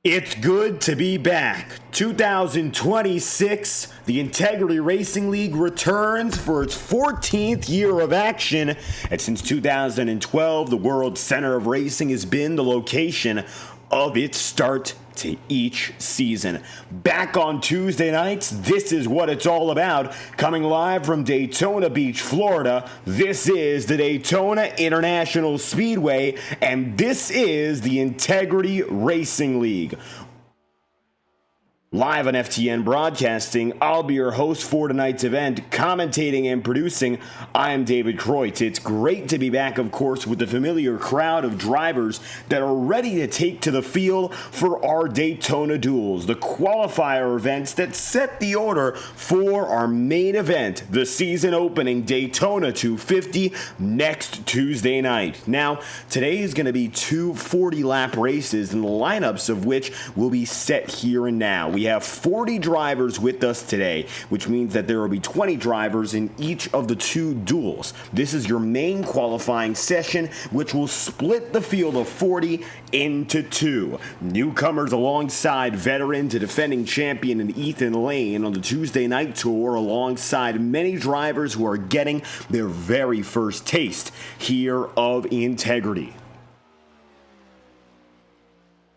It's good to be back. 2026, the Integrity Racing League returns for its 14th year of action. And since 2012, the World Center of Racing has been the location of its start to each season. Back on Tuesday nights, this is what it's all about. Coming live from Daytona Beach, Florida, this is the Daytona International Speedway, and this is the Integrity Racing League. Live on FTN Broadcasting, I'll be your host for tonight's event, commentating and producing. I am David Kreutz. It's great to be back, of course, with the familiar crowd of drivers that are ready to take to the field for our Daytona Duels, the qualifier events that set the order for our main event, the season opening Daytona 250 next Tuesday night. Now, today is going to be two 40-lap races, and the lineups of which will be set here and now. We have 40 drivers with us today, which means that there will be 20 drivers in each of the two duels. This is your main qualifying session, which will split the field of 40 into two. Newcomers alongside veteran to defending champion in Ethan Lane on the Tuesday night tour, alongside many drivers who are getting their very first taste here of Integrity.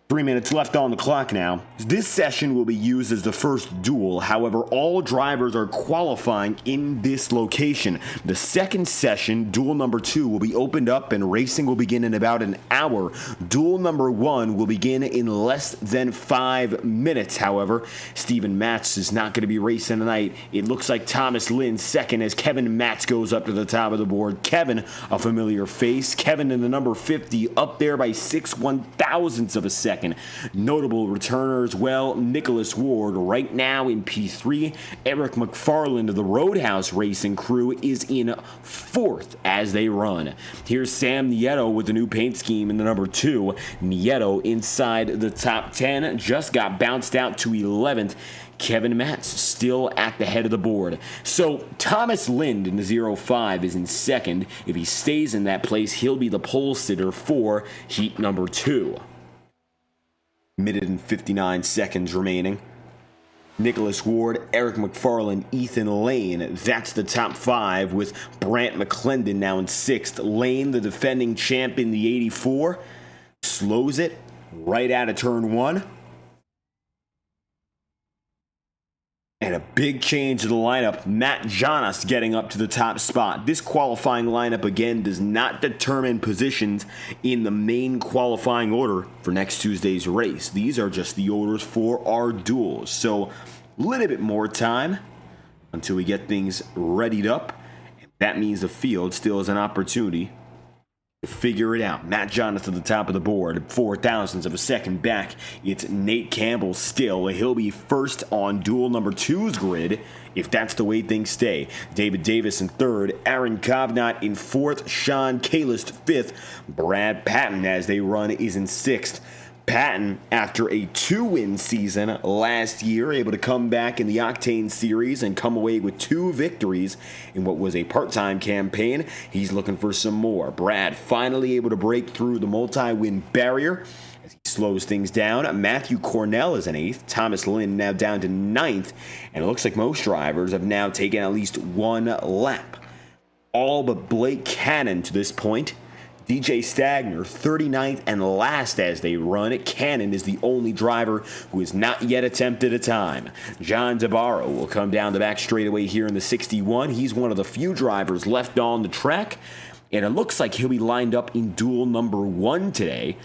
3 minutes left on the clock now. This session will be used as the first duel. However, all drivers are qualifying in this location. The second session, duel number 2, will be opened up and racing will begin in about an hour. Duel number 1 will begin in less than 5 minutes. However, Steven Matz is not going to be racing tonight. It looks like Thomas Lynn second as Kevin Matz goes up to the top of the board. Kevin, a familiar face. Kevin in the number 50, up there by 6/1000ths of a second. Notable returners, well, Nicholas Ward right now in P3. Eric McFarland of the Roadhouse Racing crew is in 4th as they run. Here's Sam Nieto with the new paint scheme in the number 2. Nieto inside the top 10, just got bounced out to 11th. Kevin Matz still at the head of the board. So Thomas Lind in the 05 is in 2nd. If he stays in that place, he'll be the pole sitter for heat number 2. Minute and 59 seconds remaining. Nicholas Ward, Eric McFarland, Ethan Lane. That's the top 5 with Brant McClendon now in 6th. Lane, the defending champ in the 84, slows it right out of turn 1. And a big change to the lineup. Matt Jonas getting up to the top spot. This qualifying lineup, again, does not determine positions in the main qualifying order for next Tuesday's race. These are just the orders for our duels. So, a little bit more time until we get things readied up. That means the field still has an opportunity to figure it out. Matt Jonas at the top of the board, 0.004 of a second back. It's Nate Campbell still. He'll be first on duel number 2's grid if that's the way things stay. David Davis in 3rd, Aaron Kovnat in 4th, Sean Kalist 5th, Brad Patton as they run is in 6th. Patton, after a 2-win season last year, able to come back in the Octane Series and come away with 2 victories in what was a part-time campaign. He's looking for some more. Brad finally able to break through the multi-win barrier as he slows things down. Matthew Cornell is in 8th. Thomas Lynn now down to 9th. And it looks like most drivers have now taken at least 1 lap. All but Blake Cannon to this point. DJ Stagner, 39th and last as they run. Cannon is the only driver who has not yet attempted a time. John DeBarro will come down the back straightaway here in the 61. He's one of the few drivers left on the track, and it looks like he'll be lined up in duel number 1 today.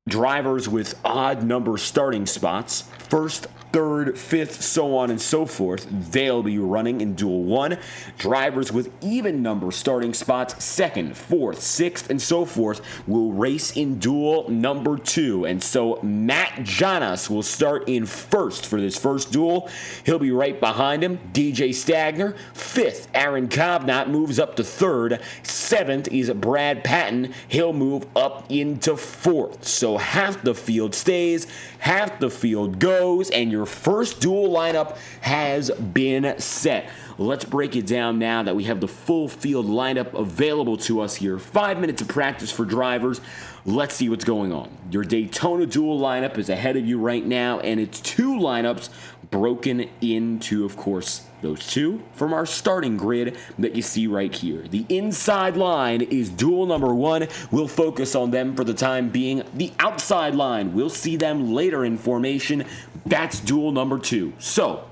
Drivers with odd number starting spots, 1st, 3rd, 5th, so on and so forth, they'll be running in duel 1. Drivers with even number starting spots, 2nd, 4th, 6th, and so forth, will race in duel number 2. And so Matt Jonas will start in 1st for this first duel. He'll be right behind him, DJ Stagner. 5th, Aaron Kovnat moves up to 3rd. 7th is Brad Patton. He'll move up into 4th. So half the field stays, half the field goes, and your first duel lineup has been set. let's break it down now that we have the full field lineup available to us here. 5 minutes of practice for drivers. Let's see what's going on. Your Daytona duel lineup is ahead of you right now, and it's 2 lineups broken into, of course, those 2 from our starting grid that you see right here. The inside line is duel number 1. We'll focus on them for the time being. The outside line, we'll see them later in formation. That's duel number 2. So,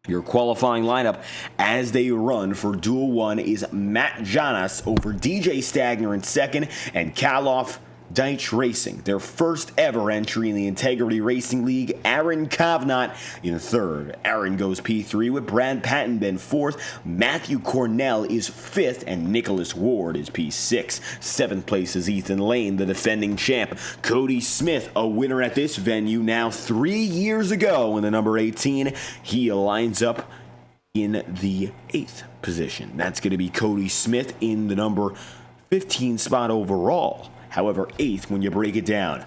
your qualifying lineup as they run for Duel 1 is Matt Jonas over DJ Stagner in second and Kalof Deitch Racing, their first ever entry in the Integrity Racing League. Aaron Kovnat in third. Aaron goes P3 with Brad Patton then fourth. Matthew Cornell is fifth, and Nicholas Ward is P6. Seventh place is Ethan Lane, the defending champ. Cody Smith, a winner at this venue now 3 years ago in the number 18. He lines up in the 8th position. That's going to be Cody Smith in the number 15 spot overall. However, 8th when you break it down.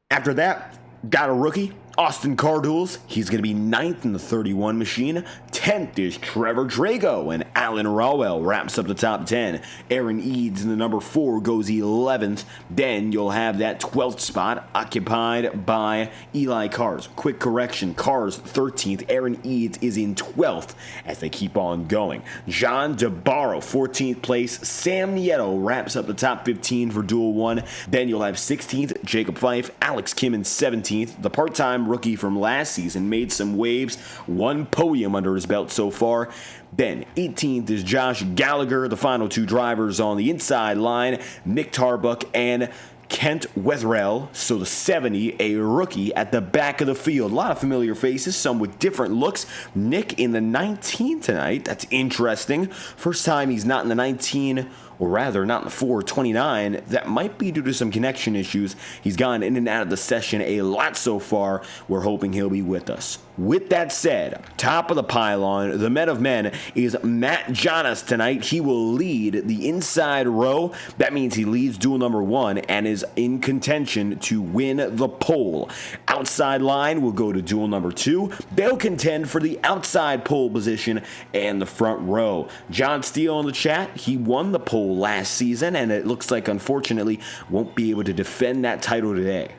After that, got a rookie, Austin Cardules. He's going to be 9th in the 31 machine. 10th is Trevor Drago, and Alan Rawell wraps up the top 10. Aaron Eads in the number 4 goes 11th. Then you'll have that 12th spot occupied by Eli Cars. Quick correction, Cars 13th. Aaron Eads is in 12th as they keep on going. John DeBarro, 14th place. Sam Nieto wraps up the top 15 for Duel 1. Then you'll have 16th, Jacob Fife. Alex Kim in 17th. The part-time rookie from last season made some waves. 1 podium under his belt so far. Then 18th is Josh Gallagher. The final 2 drivers on the inside line, Nick Tarbuck and Kent Wetherell. So the 70, a rookie at the back of the field. A lot of familiar faces, some with different looks. Nick in the 19 tonight. That's interesting. First time he's not in the 19, or rather, not in the 429. That might be due to some connection issues. He's gone in and out of the session a lot so far. We're hoping he'll be with us. With that said, top of the pylon, the men of men, is Matt Jonas tonight. He will lead the inside row. That means he leads duel number 1 and is in contention to win the pole. Outside line will go to duel number 2. They'll contend for the outside pole position and the front row. John Steele in the chat, he won the pole last season, and it looks like, unfortunately, won't be able to defend that title today.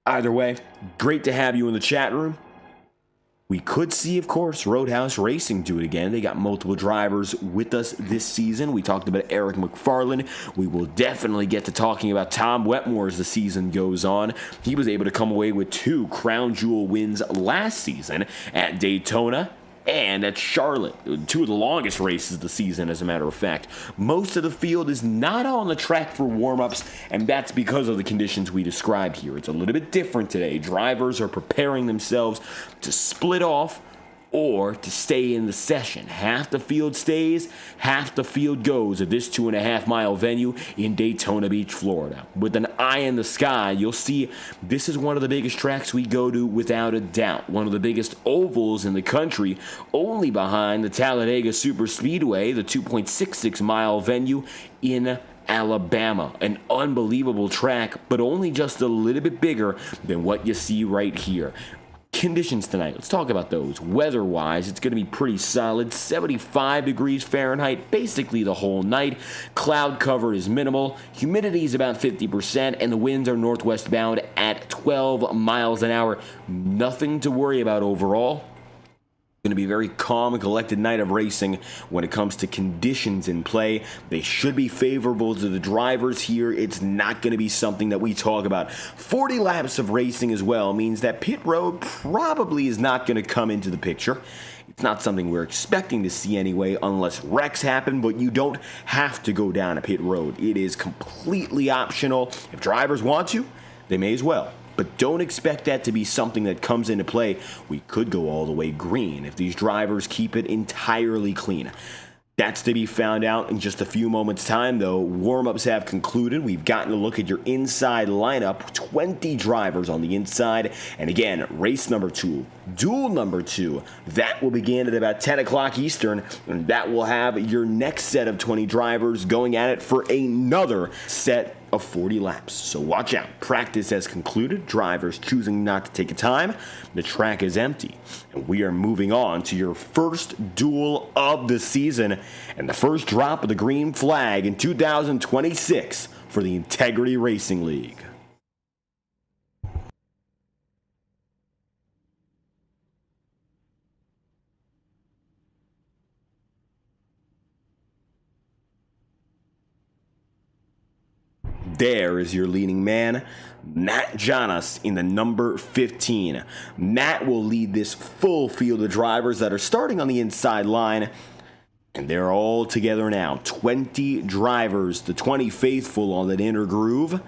Either way, great to have you in the chat room. We could see, of course, Roadhouse Racing do it again. They got multiple drivers with us this season. We talked about Eric McFarland. We will definitely get to talking about Tom Wetmore as the season goes on. He was able to come away with 2 crown jewel wins last season at Daytona and at Charlotte. 2 of the longest races of the season, as a matter of fact. Most of the field is not on the track for warm-ups, and that's because of the conditions we described here. It's a little bit different today. Drivers are preparing themselves to split off or to stay in the session. Half the field stays, half the field goes at this 2.5-mile venue in Daytona Beach, Florida. With an eye in the sky, you'll see this is one of the biggest tracks we go to without a doubt. One of the biggest ovals in the country, only behind the Talladega SuperSpeedway, the 2.66-mile venue in Alabama. An unbelievable track, but only just a little bit bigger than what you see right here. Conditions tonight, let's talk about those. Weather-wise, it's going to be pretty solid. 75 degrees Fahrenheit basically the whole night. Cloud cover is minimal. Humidity is about 50%, and the winds are northwest bound at 12 miles an hour. Nothing to worry about overall. Going to be a very calm and collected night of racing when it comes to conditions in play. They should be favorable to the drivers here. It's not going to be something that we talk about. 40 laps of racing as well means that pit road probably is not going to come into the picture. It's not something we're expecting to see anyway, unless wrecks happen, but you don't have to go down a pit road. It is completely optional. If drivers want to, they may as well. But don't expect that to be something that comes into play. We could go all the way green if these drivers keep it entirely clean. That's to be found out in just a few moments' time, though. Warm-ups have concluded. We've gotten a look at your inside lineup. 20 drivers on the inside. And again, race number 2, duel number 2, that will begin at about 10 o'clock Eastern. And that will have your next set of 20 drivers going at it for another set of 40 laps. So watch out. Practice has concluded. Drivers choosing not to take a time. The track is empty. And we are moving on to your first duel of the season and the first drop of the green flag in 2026 for the Integrity Racing League. There is your leading man, Matt Jonas, in the number 15. Matt will lead this full field of drivers that are starting on the inside line, and they're all together now. 20 drivers, the 20 faithful on that inner groove,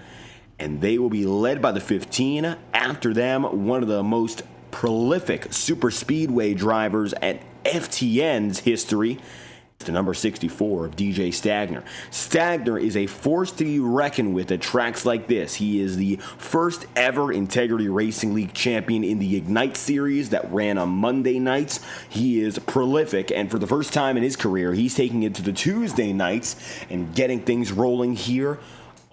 and they will be led by the 15. After them, one of the most prolific superspeedway drivers at FTN's history, the number 64 of DJ Stagner. Stagner is a force to be reckoned with at tracks like this. He is the first ever Integrity Racing League champion in the Ignite series that ran on Monday nights. He is prolific, and for the first time in his career, he's taking it to the Tuesday nights and getting things rolling here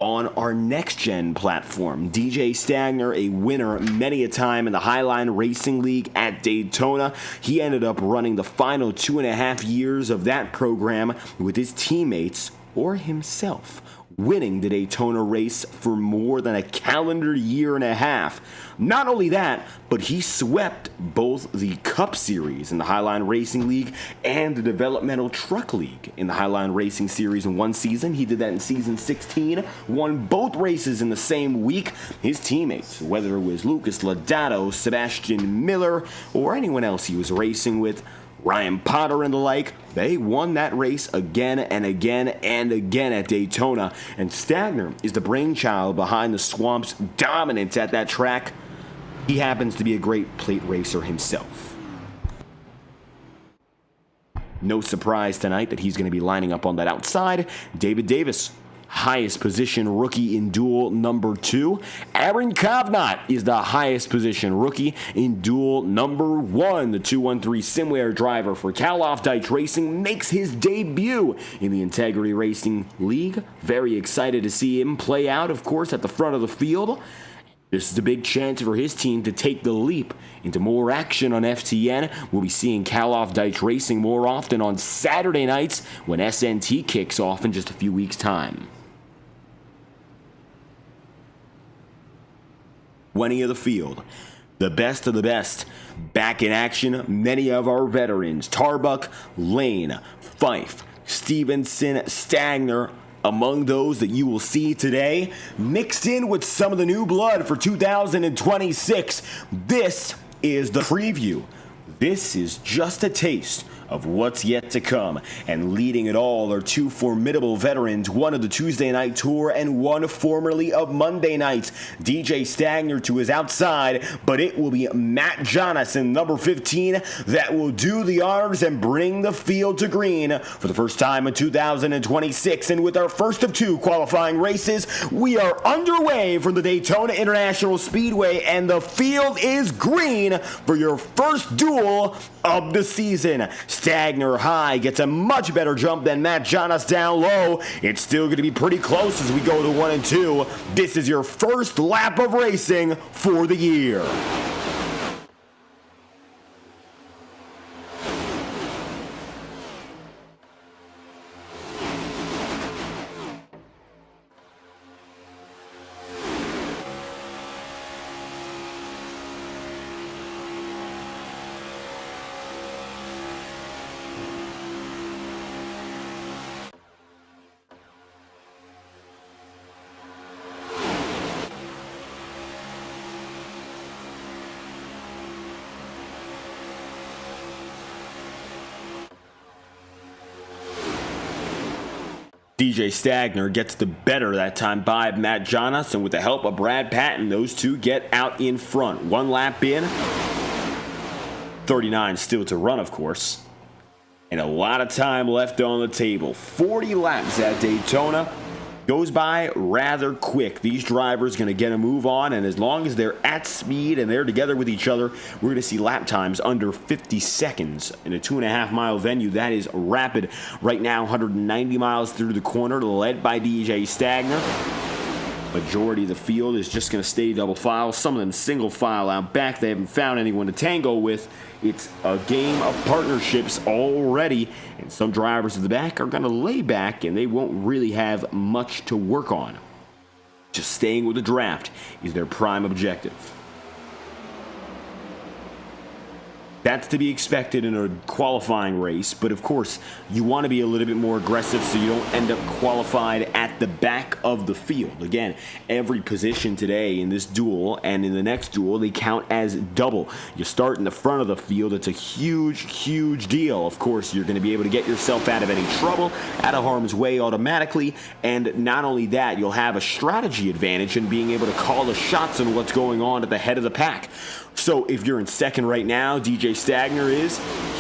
on our next-gen platform. DJ Stagner, a winner many a time in the Highline Racing League at Daytona. He ended up running the final 2.5 years of that program with his teammates or himself, winning the Daytona race for more than a calendar year and a half. Not only that, but he swept both the Cup Series in the Highline Racing League and the Developmental Truck League in the Highline Racing Series in one season. He did that in season 16, won both races in the same week. His teammates, whether it was Lucas Lodato, Sebastian Miller, or anyone else he was racing with, Ryan Potter and the like, they won that race again and again and again at Daytona. And Stagner is the brainchild behind the Swamp's dominance at that track. He happens to be a great plate racer himself. No surprise tonight that he's going to be lining up on that outside. David Davis, highest position rookie in duel number 2. Aaron Kovnat is the highest position rookie in duel number 1. The 213 Simware driver for Call Dice Racing makes his debut in the Integrity Racing League. Very excited to see him play out, of course, at the front of the field. This is a big chance for his team to take the leap into more action on FTN. We'll be seeing Call Dice Racing more often on Saturday nights when SNT kicks off in just a few weeks' time. 20 of the field, the best of the best, back in action. Many of our veterans, Tarbuck, Lane, Fife, Stevenson, Stagner, among those that you will see today, mixed in with some of the new blood for 2026. This is the preview. This is just a taste of what's yet to come. And leading it all are two formidable veterans, one of the Tuesday Night Tour and one formerly of Monday nights. DJ Stagner to his outside, but it will be Matt Jonas in number 15 that will do the honors and bring the field to green for the first time in 2026. And with our first of 2 qualifying races, we are underway for the Daytona International Speedway, and the field is green for your first duel of the season. Stagner high gets a much better jump than Matt Jonas down low. It's still going to be pretty close as we go to 1 and 2. This is your first lap of racing for the year. DJ Stagner gets the better that time by Matt Jonas, and with the help of Brad Patton, those two get out in front. 1 lap in, 39 still to run, of course, and a lot of time left on the table. 40 laps at Daytona. Goes by rather quick. These drivers going to get a move on, and as long as they're at speed and they're together with each other, we're going to see lap times under 50 seconds in a 2.5-mile venue. That is rapid. Right now, 190 miles through the corner, led by DJ Stagner. Majority of the field is just going to stay double file. Some of them single file out back. They haven't found anyone to tango with. It's a game of partnerships already, and some drivers at the back are going to lay back, and they won't really have much to work on. Just staying with the draft is their prime objective. That's to be expected in a qualifying race, but of course, you want to be a little bit more aggressive so you don't end up qualified at the back of the field. Again, every position today in this duel and in the next duel, they count as double. You start in the front of the field, it's a huge, huge deal. Of course, you're going to be able to get yourself out of any trouble, out of harm's way automatically, and not only that, you'll have a strategy advantage in being able to call the shots on what's going on at the head of the pack. So if you're in second right now, DJ Stagner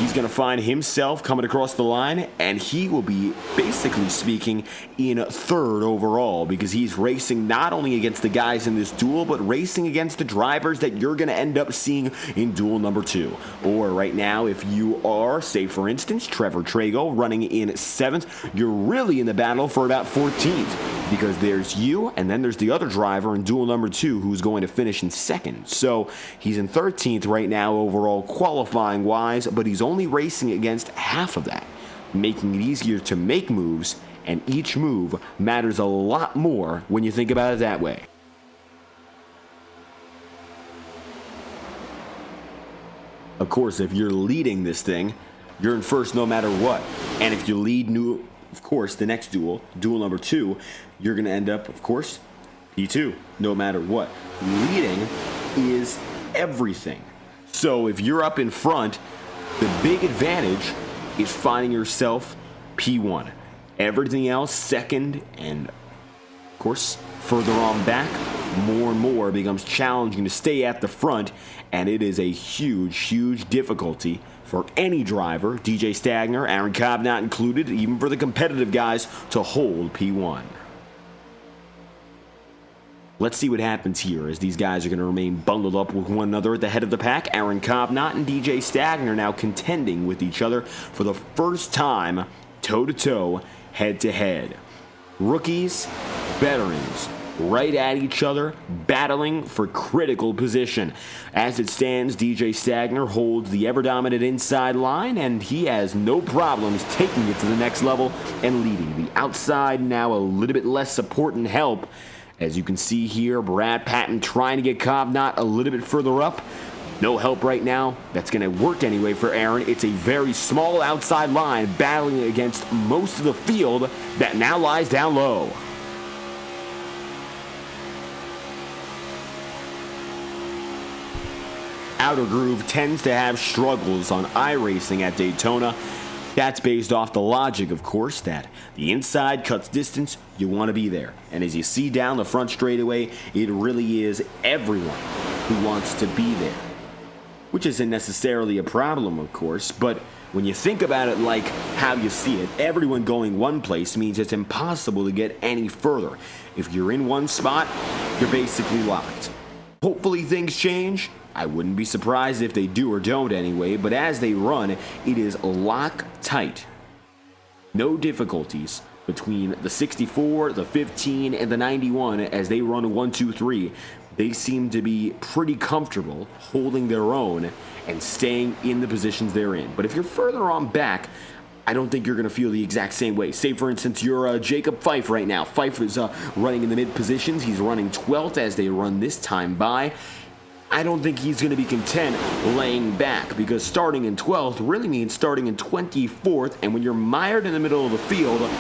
he's going to find himself coming across the line, and he will be, basically speaking, in third overall, because he's racing not only against the guys in this duel, but racing against the drivers that you're going to end up seeing in duel number 2. Or right now, if you are, say for instance, Trevor Trago running in 7th, you're really in the battle for about 14th, because there's you, and then there's the other driver in duel number 2 who's going to finish in 2nd. So he's in 13th right now overall qualifying wise, but he's only racing against half of that, making it easier to make moves, and each move matters a lot more when you think about it that way. Of course, if you're leading this thing, you're in first no matter what, and if you lead of course, the next duel, duel number 2, you're going to end up, of course, P2, no matter what. Leading is everything. So if you're up in front, the big advantage is finding yourself P1. Everything else, second, and of course, further on back, more and more becomes challenging to stay at the front, and it is a huge, huge difficulty for any driver, DJ Stagner, Aaron Cobb not included, even for the competitive guys, to hold P1. Let's see what happens here as these guys are going to remain bundled up with one another at the head of the pack. Aaron Cobb-Knott and DJ Stagner now contending with each other for the first time, toe-to-toe, head-to-head. Rookies, veterans, right at each other, battling for critical position. As it stands, DJ Stagner holds the ever-dominant inside line, and he has no problems taking it to the next level and leading. The outside now a little bit less support and help. As you can see here, Brad Patton trying to get Cobb-Knott a little bit further up. No help right now. That's going to work anyway for Aaron. It's a very small outside line battling against most of the field that now lies down low. Outer Groove tends to have struggles on iRacing at Daytona. That's based off the logic, of course, that the inside cuts distance, you want to be there. And as you see down the front straightaway, it really is everyone who wants to be there. Which isn't necessarily a problem, of course, but when you think about it like how you see it, everyone going one place means it's impossible to get any further. If you're in one spot, you're basically locked. Hopefully things change. I wouldn't be surprised if they do or don't anyway, but as they run, it is lock tight. No difficulties between the 64, the 15, and the 91 as they run 1, 2, 3. They seem to be pretty comfortable holding their own and staying in the positions they're in. But if you're further on back, I don't think you're going to feel the exact same way. Say, for instance, you're Jacob Fife right now. Fife is running in the mid positions. He's running 12th as they run this time by. I don't think he's going to be content laying back, because starting in 12th really means starting in 24th, and when you're mired in the middle of the field,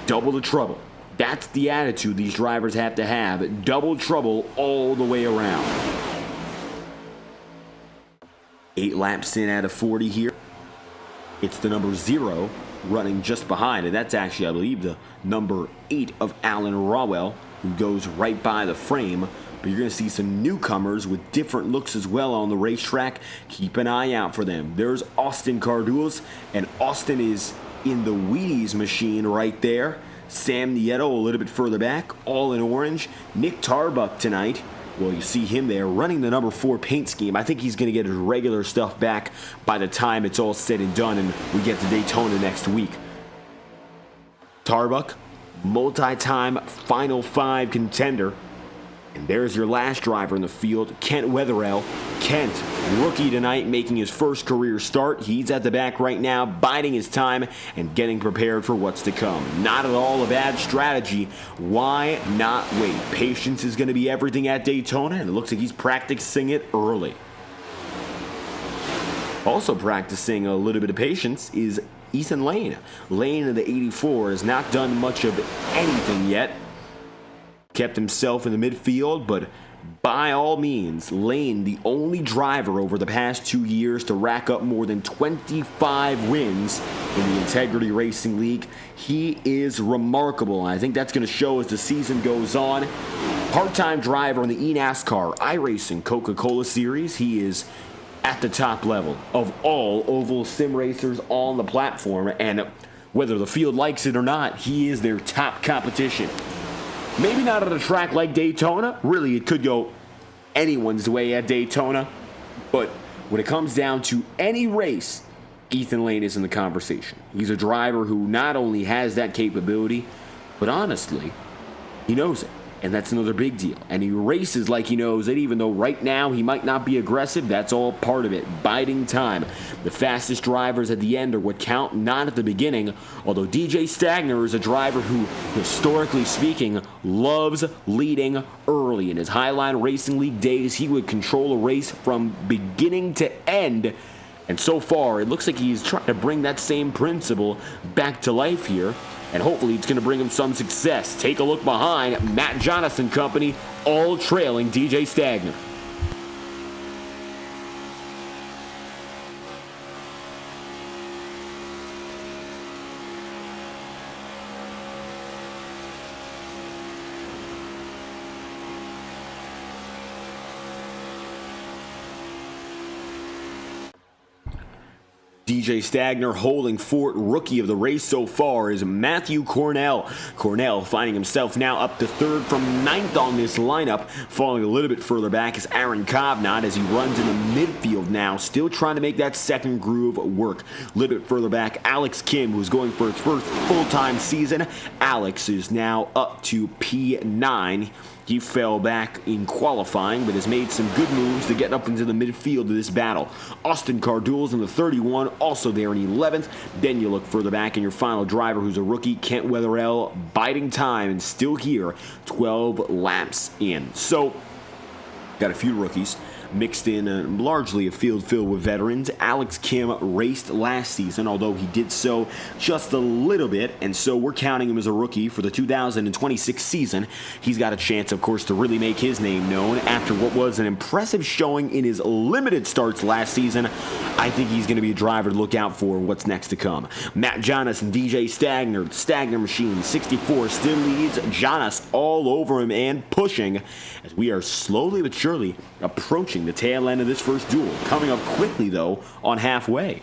double the trouble. That's the attitude these drivers have to have. Double trouble all the way around. 8 laps in out of 40 here. It's the number 0 running just behind, and that's actually, I believe, the number 8 of Alan Rawell, who goes right by the frame. But you're going to see some newcomers with different looks as well on the racetrack. Keep an eye out for them. There's Austin Cardules, and Austin is in the Wheaties machine right there. Sam Nieto a little bit further back, all in orange. Nick Tarbuck tonight. Well, you see him there running the number 4 paint scheme. I think he's going to get his regular stuff back by the time it's all said and done and we get to Daytona next week. Tarbuck, multi-time Final 5 contender. And there's your last driver in the field, Kent Wetherell. Kent, rookie tonight, making his first career start. He's at the back right now, biding his time and getting prepared for what's to come. Not at all a bad strategy. Why not wait? Patience is going to be everything at Daytona, and it looks like he's practicing it early. Also practicing a little bit of patience is Ethan Lane. Lane in the 84 has not done much of anything yet. Kept himself in the midfield, but by all means, Lane, the only driver over the past 2 years to rack up more than 25 wins in the Integrity Racing League. He is remarkable, and I think that's going to show as the season goes on. Part-time driver in the NASCAR iRacing Coca-Cola Series. He is at the top level of all oval sim racers on the platform, and whether the field likes it or not, he is their top competition. Maybe not at a track like Daytona. Really, it could go anyone's way at Daytona. But when it comes down to any race, Ethan Lane is in the conversation. He's a driver who not only has that capability, but honestly, he knows it. And that's another big deal. And he races like he knows it, even though right now he might not be aggressive. That's all part of it. Biding time. The fastest drivers at the end are what count, not at the beginning. Although DJ Stagner is a driver who, historically speaking, loves leading early. In his Highline Racing League days, he would control a race from beginning to end. And so far, it looks like he's trying to bring that same principle back to life here. And hopefully it's going to bring him some success. Take a look behind. Matt Johnson Company, all trailing DJ Stagner. DJ Stagner holding fort. Rookie of the race so far is Matthew Cornell. Cornell finding himself now up to third from ninth on this lineup. Falling a little bit further back is Aaron Kovnat as he runs in the midfield now, still trying to make that second groove work. A little bit further back, Alex Kim, who's going for his first full-time season. Alex is now up to P9. He fell back in qualifying, but has made some good moves to get up into the midfield of this battle. Austin Cardul's in the 31, also there in 11th. Then you look further back, and your final driver, who's a rookie, Kent Wetherell, biding time and still here, 12 laps in. So, got a few rookies mixed in, largely a field filled with veterans. Alex Kim raced last season, although he did so just a little bit, and so we're counting him as a rookie for the 2026 season. He's got a chance, of course, to really make his name known after what was an impressive showing in his limited starts last season. I think he's going to be a driver to look out for what's next to come. Matt Jonas and DJ Stagner, the Stagner machine, 64, still leads. Jonas all over him and pushing as we are slowly but surely approaching the tail end of this first duel. Coming up quickly, though, on halfway.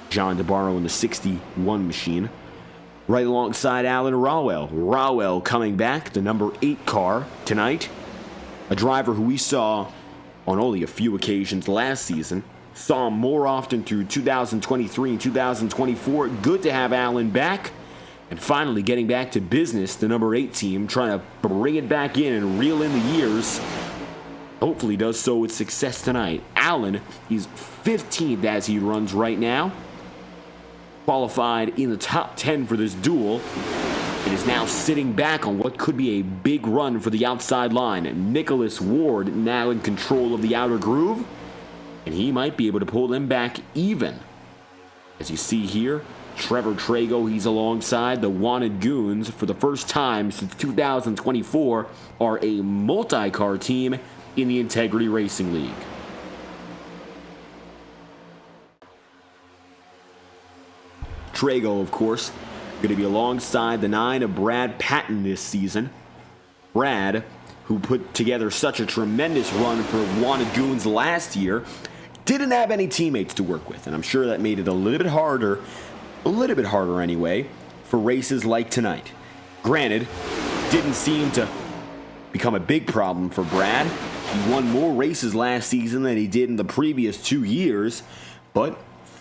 John DeBarro in the 61 machine. Right alongside Alan Rawell. Rawell coming back, the number 8 car tonight. A driver who we saw on only a few occasions last season. Saw him more often through 2023 and 2024. Good to have Alan back. And finally getting back to business, the number 8 team, trying to bring it back in and reel in the years. Hopefully does so with success tonight. Allen, he's 15th as he runs right now. Qualified in the top 10 for this duel. It is now sitting back on what could be a big run for the outside line. Nicholas Ward now in control of the outer groove. And he might be able to pull them back even. As you see here, Trevor Trago, he's alongside the Wanted Goons for the first time since 2024, are a multi-car team in the Integrity Racing League. Trago, of course, going to be alongside the 9 of Brad Patton this season. Brad, who put together such a tremendous run for Wanted Goons last year, didn't have any teammates to work with, and I'm sure that made it a little bit harder anyway, for races like tonight. Granted, didn't seem to become a big problem for Brad. He won more races last season than he did in the previous 2 years, but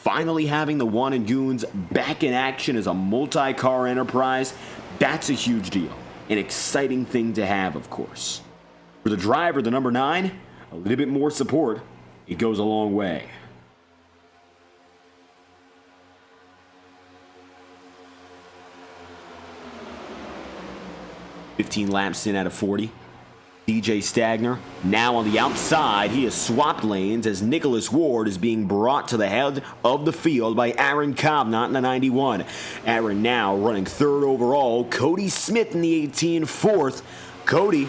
finally having the Wanted Goons back in action as a multi-car enterprise, that's a huge deal. An exciting thing to have, of course. For the driver, the number 9, a little bit more support, it goes a long way. "15 laps in out of 40. DJ Stagner now on the outside. He has swapped lanes as Nicholas Ward is being brought to the head of the field by Aaron Kovnat in the 91. Aaron now running 3rd overall. Cody Smith in the 18, 4th. Cody,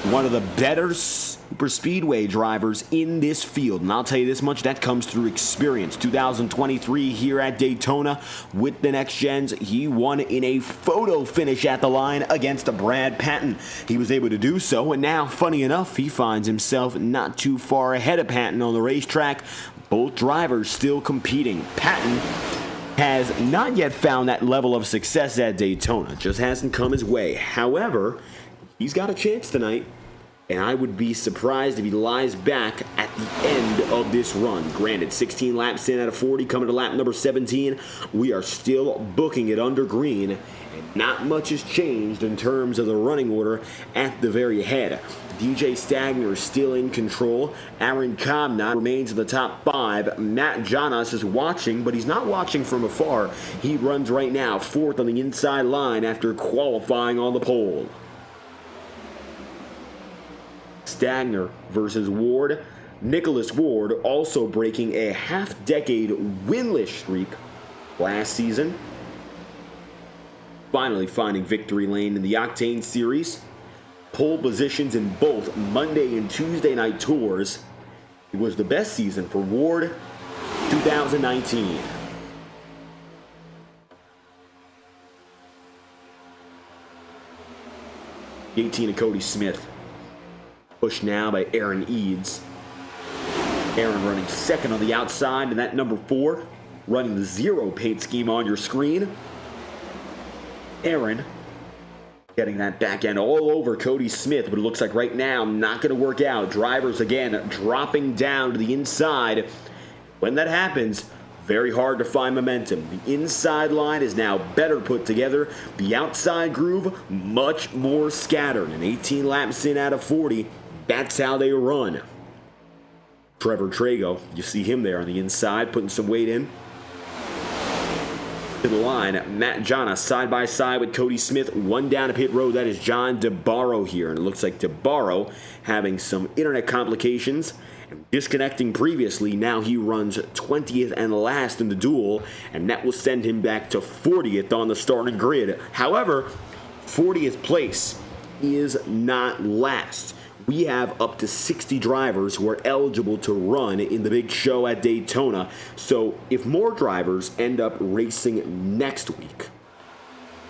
one of the better SuperSpeedway drivers in this field. And I'll tell you this much, that comes through experience. 2023 here at Daytona with the Next Gens. He won in a photo finish at the line against Brad Patton. He was able to do so, and now, funny enough, he finds himself not too far ahead of Patton on the racetrack. Both drivers still competing. Patton has not yet found that level of success at Daytona. Just hasn't come his way. However, he's got a chance tonight. And I would be surprised if he lies back at the end of this run. Granted, 16 laps in out of 40, coming to lap number 17. We are still booking it under green, and not much has changed in terms of the running order at the very head. DJ Stagner is still in control. Aaron Kovnat remains in the top 5. Matt Janas is watching, but he's not watching from afar. He runs right now 4th on the inside line after qualifying on the pole. Stagner versus Ward. Nicholas Ward also breaking a half-decade winless streak last season. Finally finding victory lane in the Octane Series. Pole positions in both Monday and Tuesday night tours. It was the best season for Ward, 2019. The 18 of Cody Smith. Pushed now by Aaron Eads. Aaron running 2nd on the outside, and that number 4 running the 0 paint scheme on your screen. Aaron getting that back end all over Cody Smith, but it looks like right now not going to work out. Drivers again dropping down to the inside. When that happens, very hard to find momentum. The inside line is now better put together. The outside groove, much more scattered. And 18 laps in out of 40, that's how they run. Trevor Trago, you see him there on the inside, putting some weight in. To the line, Matt Janas side by side with Cody Smith. One down to pit road, that is John DeBarro here. And it looks like DeBarro having some internet complications and disconnecting previously. Now he runs 20th and last in the duel, and that will send him back to 40th on the starting grid. However, 40th place is not last. We have up to 60 drivers who are eligible to run in the big show at Daytona. So if more drivers end up racing next week,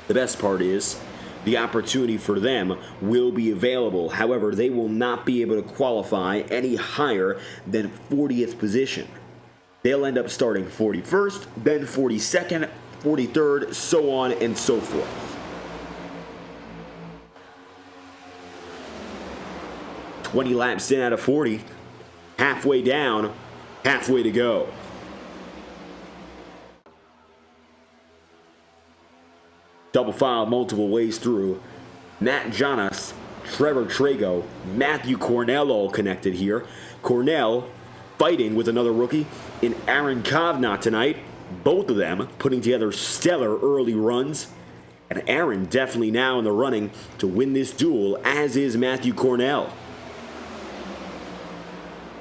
the best part is the opportunity for them will be available. However, they will not be able to qualify any higher than 40th position. They'll end up starting 41st, then 42nd, 43rd, so on and so forth. "20 laps in out of 40, halfway down, halfway to go." Double file multiple ways through. Matt Janas, Trevor Trago, Matthew Cornell all connected here. Cornell fighting with another rookie in Aaron Kovnat tonight. Both of them putting together stellar early runs. And Aaron definitely now in the running to win this duel, as is Matthew Cornell.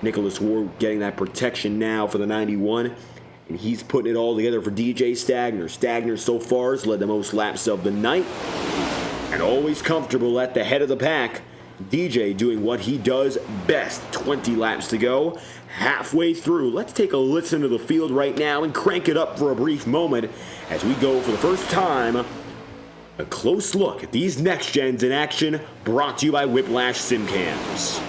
Nicholas Ward getting that protection now for the 91, and he's putting it all together for DJ Stagner. Stagner so far has led the most laps of the night and always comfortable at the head of the pack. DJ doing what he does best. 20 laps to go, halfway through. Let's take a listen to the field right now and crank it up for a brief moment as we go for the first time a close look at these Next Gens in action, brought to you by Whiplash Simcams.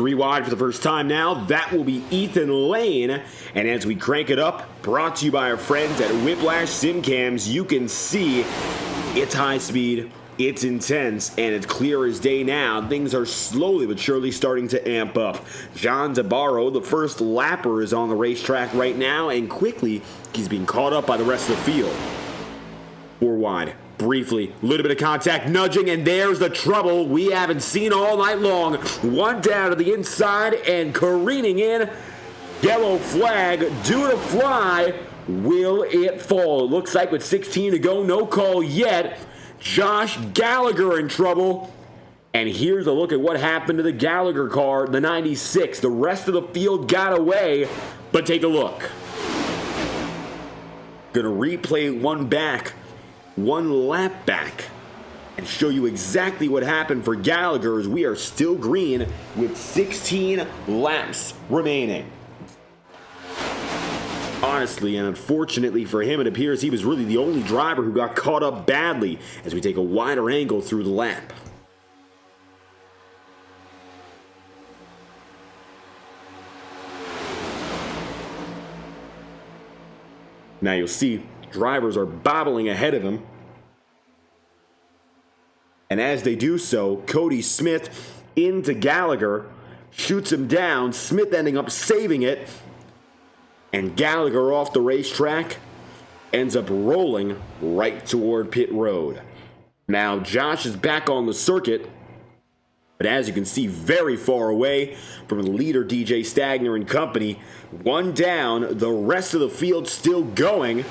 Three wide for the first time now. That will be Ethan Lane. And as we crank it up, brought to you by our friends at Whiplash Simcams, you can see it's high speed, it's intense, and it's clear as day now. Things are slowly but surely starting to amp up. John DeBarro, the first lapper, is on the racetrack right now, and quickly he's being caught up by the rest of the field. Four wide. Briefly, a little bit of contact, nudging, and there's the trouble we haven't seen all night long. One down to the inside and careening in. Yellow flag due to fly. Will it fall? It looks like with 16 to go, no call yet. Josh Gallagher in trouble. And here's a look at what happened to the Gallagher car, the 96. The rest of the field got away, but take a look. Gonna replay one lap back, and show you exactly what happened for Gallagher as we are still green with 16 laps remaining. Honestly, and unfortunately for him, it appears he was really the only driver who got caught up badly as we take a wider angle through the lap. Now you'll see drivers are bobbling ahead of him. And as they do so, Cody Smith into Gallagher, shoots him down, Smith ending up saving it, and Gallagher off the racetrack ends up rolling right toward pit road. Now Josh is back on the circuit, but as you can see, very far away from the leader DJ Stagner and company. One down, the rest of the field still going.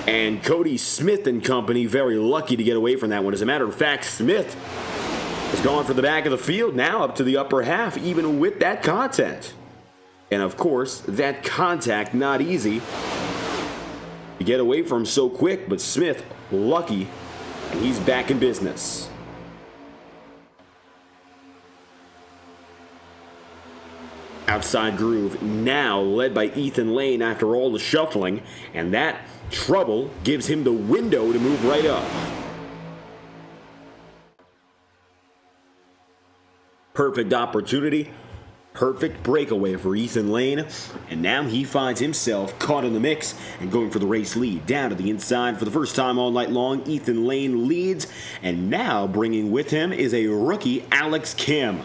And Cody Smith and company very lucky to get away from that one. As a matter of fact, Smith has gone for the back of the field now up to the upper half, even with that content. And of course, that contact not easy to get away from so quick, but Smith lucky, and he's back in business. Outside groove now led by Ethan Lane after all the shuffling, and that trouble gives him the window to move right up. Perfect opportunity, perfect breakaway for Ethan Lane, and now he finds himself caught in the mix and going for the race lead. Down to the inside for the first time all night long, Ethan Lane leads, and now bringing with him is a rookie, Alex Kim.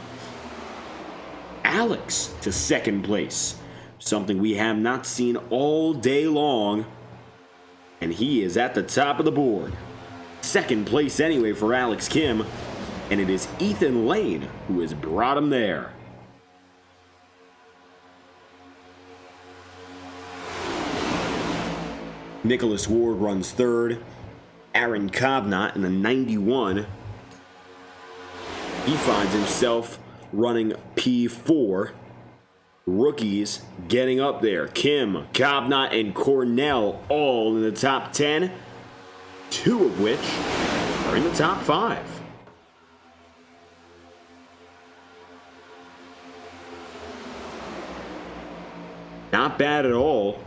Alex to second place, something we have not seen all day long, and he is at the top of the board. Second place anyway for Alex Kim, and it is Ethan Lane who has brought him there. Nicholas Ward runs third. Aaron Kovnat in the 91. He finds himself running P4. Rookies getting up there. Kim, Kovnat, and Cornell all in the top 10. Two of which are in the top 5. Not bad at all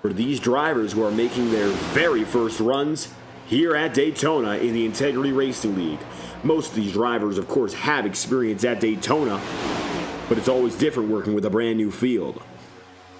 for these drivers who are making their very first runs here at Daytona in the Integrity Racing League. Most of these drivers, of course, have experience at Daytona, but it's always different working with a brand new field.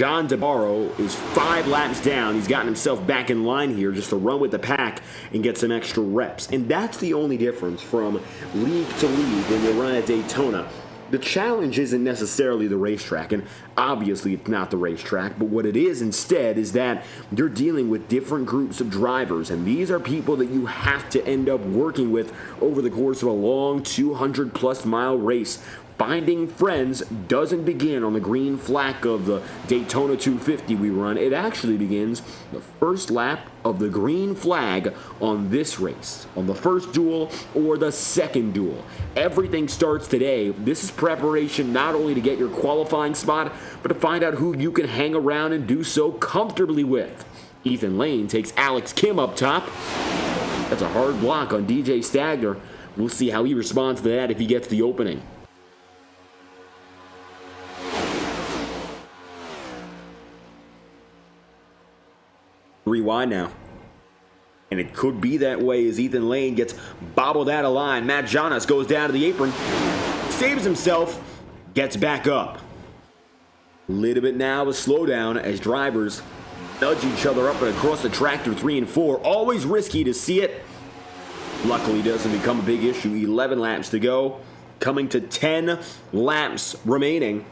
John DeBarro is 5 laps down. He's gotten himself back in line here just to run with the pack and get some extra reps. And that's the only difference from league to league when you run at Daytona. The challenge isn't necessarily the racetrack, and obviously it's not the racetrack, but what it is instead is that you're dealing with different groups of drivers, and these are people that you have to end up working with over the course of a long 200-plus mile race. Finding friends doesn't begin on the green flag of the Daytona 250 we run. It actually begins the first lap of the green flag on this race, on the first duel or the second duel. Everything starts today. This is preparation not only to get your qualifying spot, but to find out who you can hang around and do so comfortably with. Ethan Lane takes Alex Kim up top. That's a hard block on DJ Stagner. We'll see how he responds to that if he gets the opening. Three wide now. And it could be that way as Ethan Lane gets bobbled out of line. Matt Jonas goes down to the apron, saves himself, gets back up. Little bit now of a slowdown as drivers nudge each other up and across the track through 3 and 4. Always risky to see it. Luckily, it doesn't become a big issue. 11 laps to go. Coming to 10 laps remaining.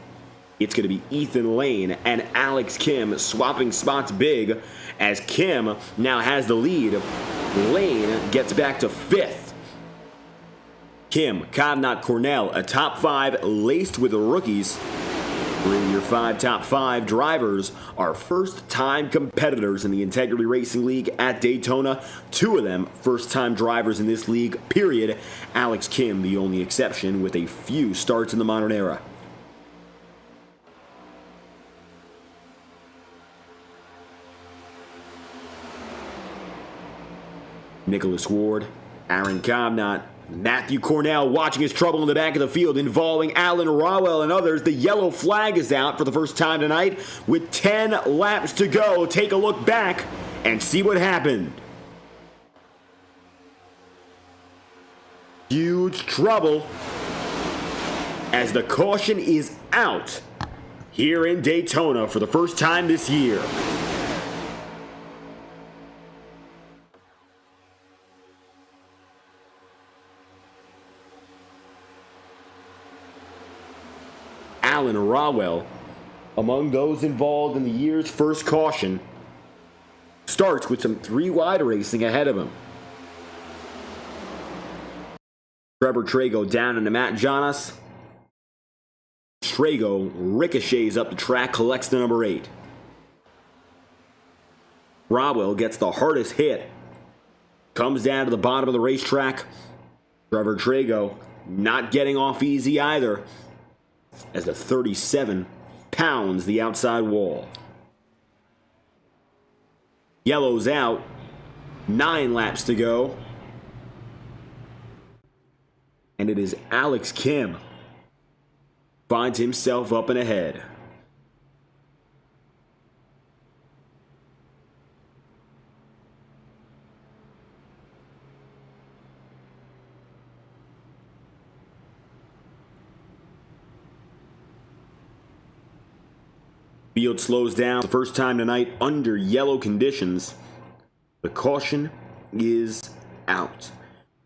It's going to be Ethan Lane and Alex Kim swapping spots big as Kim now has the lead. Lane gets back to 5th. Kim, Kovnat, Cornell, a top 5 laced with the rookies. Bring your 5 top 5 drivers are first-time competitors in the Integrity Racing League at Daytona. 2 of them first-time drivers in this league, period. Alex Kim, the only exception, with a few starts in the modern era. Nicholas Ward, Aaron Kovnat, Matthew Cornell watching his trouble in the back of the field involving Alan Rowell and others. The yellow flag is out for the first time tonight with 10 laps to go. Take a look back and see what happened. Huge trouble as the caution is out here in Daytona for the first time this year. Alan Rowell, among those involved in the year's first caution, starts with some 3 wide racing ahead of him. Trevor Trago down into Matt Jonas. Trago ricochets up the track, collects the number 8. Rowell gets the hardest hit. Comes down to the bottom of the racetrack. Trevor Trago not getting off easy either, as the 37 pounds the outside wall. Yellow's out. 9 laps to go. And it is Alex Kim. Finds himself up and ahead. Field slows down the first time tonight under yellow conditions. The caution is out.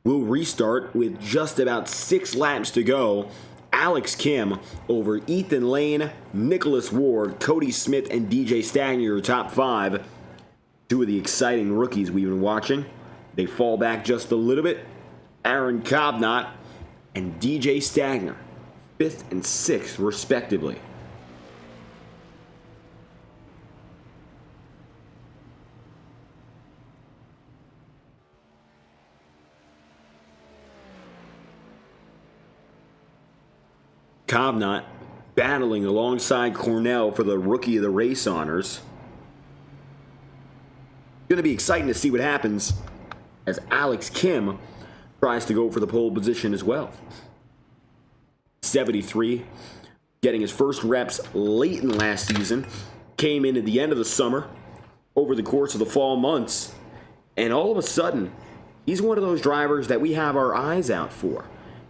We'll restart with just about 6 laps to go. Alex Kim over Ethan Lane, Nicholas Ward, Cody Smith, and DJ Stagner are top 5. 2 of the exciting rookies we've been watching. They fall back just a little bit. Aaron Kovnat and DJ Stagner, 5th and 6th respectively. Kovnat battling alongside Cornell for the Rookie of the Race honors. Going to be exciting to see what happens as Alex Kim tries to go for the pole position as well. 73, getting his first reps late in last season, came in at the end of the summer, over the course of the fall months, and all of a sudden, he's one of those drivers that we have our eyes out for.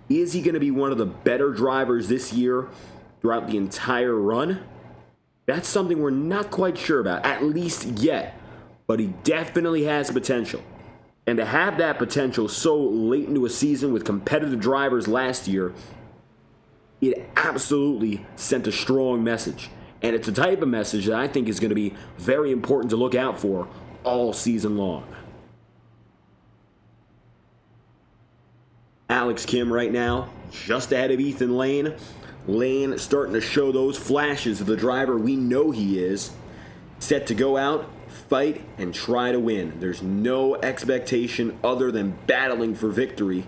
Is he going to be one of the better drivers this year throughout the entire run? That's something we're not quite sure about, at least yet. But he definitely has potential. And to have that potential so late into a season with competitive drivers last year, it absolutely sent a strong message. And it's a type of message that I think is going to be very important to look out for all season long. Alex Kim right now, just ahead of Ethan Lane. Lane starting to show those flashes of the driver we know he is. Set to go out, fight, and try to win. There's no expectation other than battling for victory.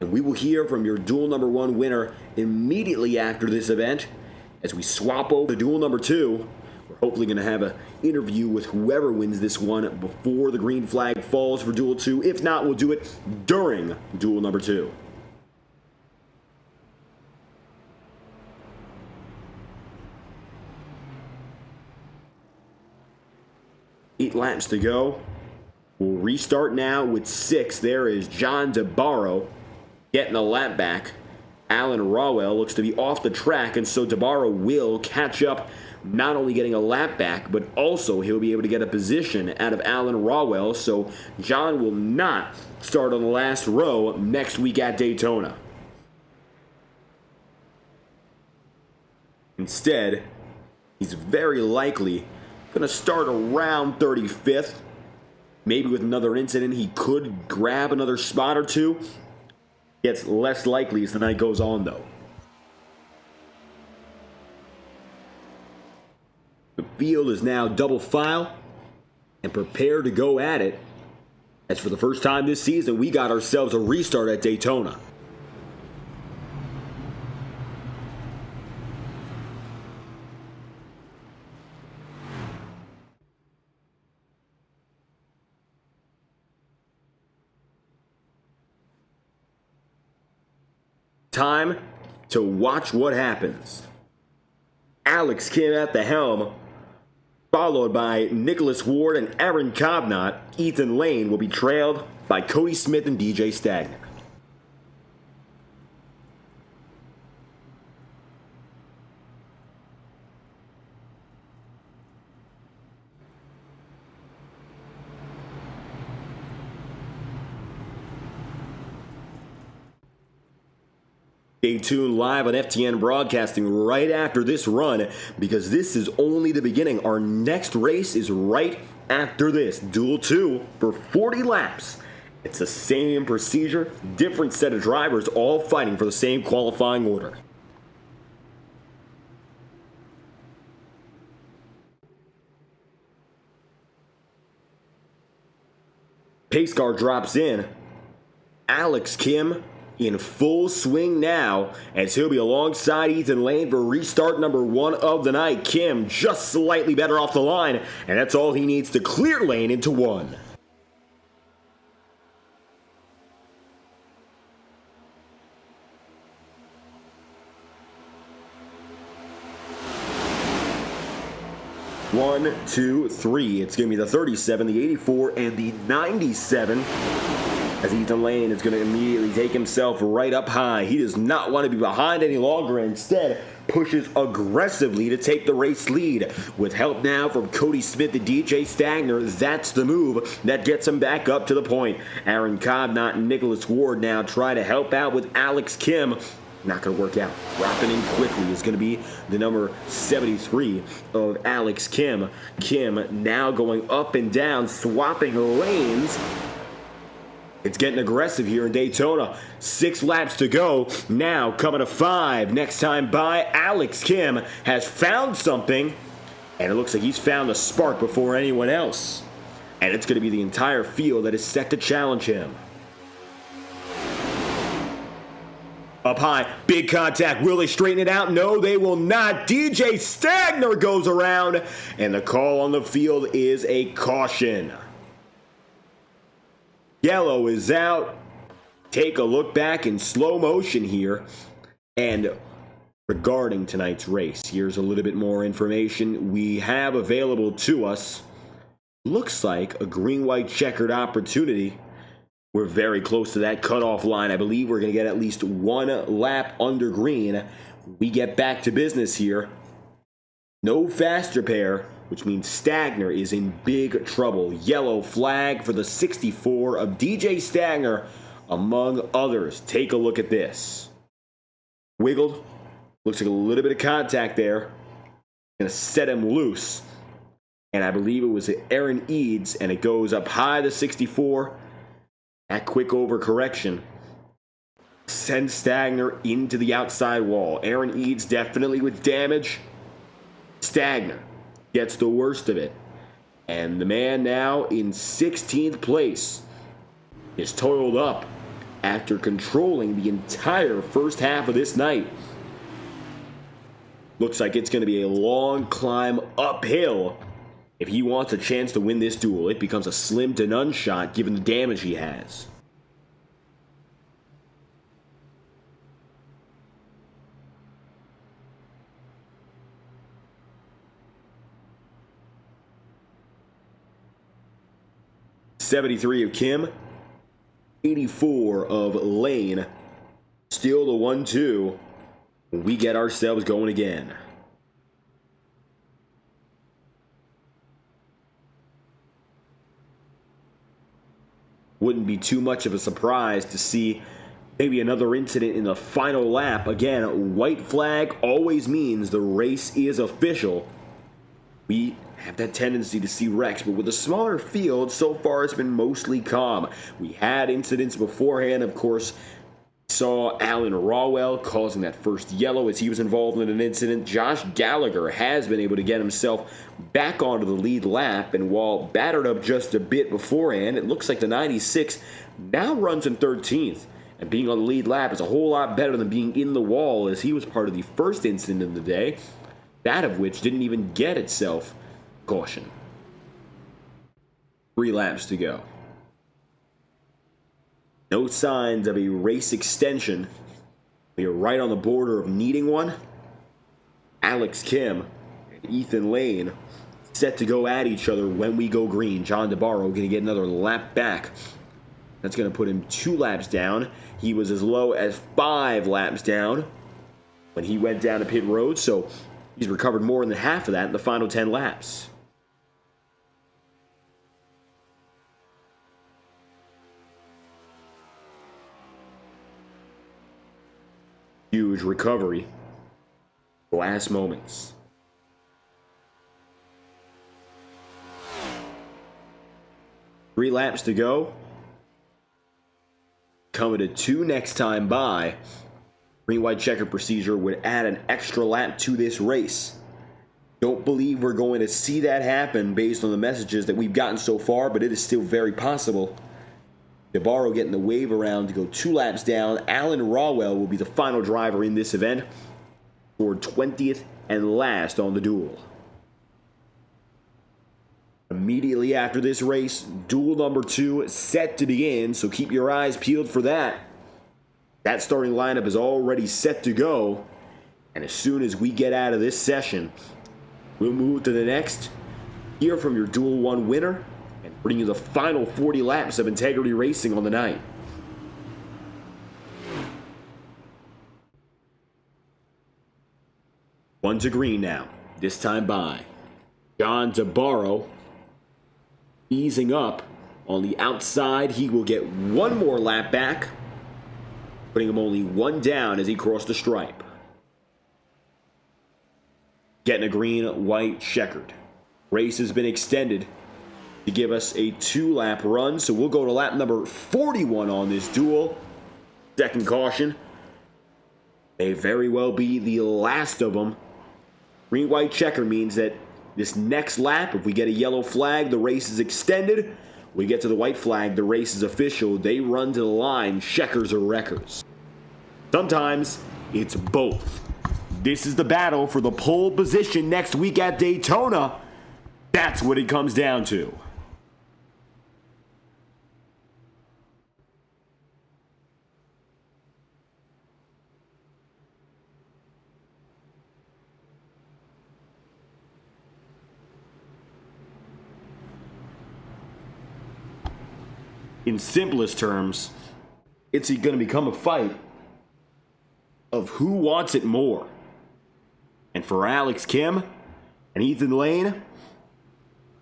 And we will hear from your duel number 1 winner immediately after this event as we swap over to duel number 2. We're hopefully going to have an interview with whoever wins this one before the green flag falls for duel 2. If not, we'll do it during duel number 2. Eight laps to go. We'll restart now with 6. There is John DeBarro getting a lap back Alan Rawell looks to be off the track, and so Tabara will catch up, not only getting a lap back, but also he'll be able to get a position out of Alan Rawell, so John will not start on the last row next week at Daytona. Instead, he's very likely going to start around 35th. Maybe with another incident, he could grab another spot or two. Gets less likely as the night goes on, though. The field is now double file and prepare to go at it. As for the first time this season, we got ourselves a restart at Daytona. Time to watch what happens. Alex Kim at the helm, followed by Nicholas Ward and Aaron Cobnott. Ethan Lane will be trailed by Cody Smith and DJ Stagner. Stay tuned live on FTN Broadcasting right after this run, because this is only the beginning. Our next race is right after this. Duel 2 for 40 laps. It's the same procedure, different set of drivers, all fighting for the same qualifying order. Pace car drops in. Alex Kim in full swing now, as he'll be alongside Ethan Lane for restart number 1 of the night. Kim just slightly better off the line, and that's all he needs to clear Lane into 1. One, two, three. It's going to be the 37, the 84, and the 97. As Ethan Lane is going to immediately take himself right up high. He does not want to be behind any longer. Instead, pushes aggressively to take the race lead. With help now from Cody Smith and DJ Stagner, that's the move that gets him back up to the point. Aaron Cobnott and Nicholas Ward now try to help out with Alex Kim. Not going to work out. Dropping in quickly is going to be the number 73 of Alex Kim. Kim now going up and down, swapping lanes. It's getting aggressive here in Daytona. 6 laps to go. Now coming to 5. Next time by, Alex Kim has found something. And it looks like he's found a spark before anyone else. And it's going to be the entire field that is set to challenge him. Up high, big contact. Will they straighten it out? No, they will not. DJ Stagner goes around. And the call on the field is a caution. Yellow is out. Take a look back in slow motion here. And regarding tonight's race, here's a little bit more information we have available to us. Looks like a green-white checkered opportunity. We're very close to that cutoff line. I believe we're going to get at least 1 lap under green. We get back to business here. No fast repair, which means Stagner is in big trouble. Yellow flag for the 64 of DJ Stagner, among others. Take a look at this. Wiggled. Looks like a little bit of contact there. Gonna set him loose. And I believe it was Aaron Eads, and it goes up high to 64. That quick overcorrection sends Stagner into the outside wall. Aaron Eads definitely with damage. Stagner gets the worst of it. And the man now in 16th place is totaled up after controlling the entire first half of this night. Looks like it's going to be a long climb uphill. If he wants a chance to win this duel, it becomes a slim to none shot given the damage he has. '73 of Kim, 84 of Lane. Still the 1-2. We get ourselves going again. Wouldn't be too much of a surprise to see maybe another incident in the final lap. Again, white flag always means the race is official. We have that tendency to see wrecks, but with a smaller field, so far it's been mostly calm. We had incidents beforehand, of course. Saw Alan Rawell causing that first yellow as he was involved in an incident. Josh Gallagher has been able to get himself back onto the lead lap, and while battered up just a bit beforehand, it looks like the 96 now runs in 13th. And being on the lead lap is a whole lot better than being in the wall, as he was part of the first incident of the day, that of which didn't even get itself caution. 3 laps to go. No signs of a race extension. We are right on the border of needing one. Alex Kim and Ethan Lane set to go at each other when we go green. John DeBarro going to get another lap back. That's going to put him 2 laps down. He was as low as 5 laps down when he went down to pit road, so he's recovered more than half of that in the final 10 laps. Huge recovery. Last moments. Three laps to go. Coming to 2 next time by. Green-white checker procedure would add an extra lap to this race. Don't believe we're going to see that happen based on the messages that we've gotten so far, but it is still very possible. DeBarro getting the wave around to go 2 laps down. Alan Rawell will be the final driver in this event for 20th and last on the duel. Immediately after this race, duel number 2 set to begin, so keep your eyes peeled for that. That starting lineup is already set to go, and as soon as we get out of this session, we'll move to the next, hear from your Duel 1 winner, and bring you the final 40 laps of Integrity Racing on the night. One to green now, this time by John DeBarro. Easing up on the outside, he will get 1 more lap back, putting him only 1 down as he crossed the stripe. Getting a green, white, checkered. Race has been extended to give us a 2-lap run, so we'll go to lap number 41 on this duel. Second caution may very well be the last of them. Green, white, checker means that this next lap, if we get a yellow flag, the race is extended. We get to the white flag, the race is official. They run to the line, checkers or wreckers. Sometimes it's both. This is the battle for the pole position next week at Daytona. That's what it comes down to. In simplest terms, it's going to become a fight of who wants it more. And for Alex Kim and Ethan Lane,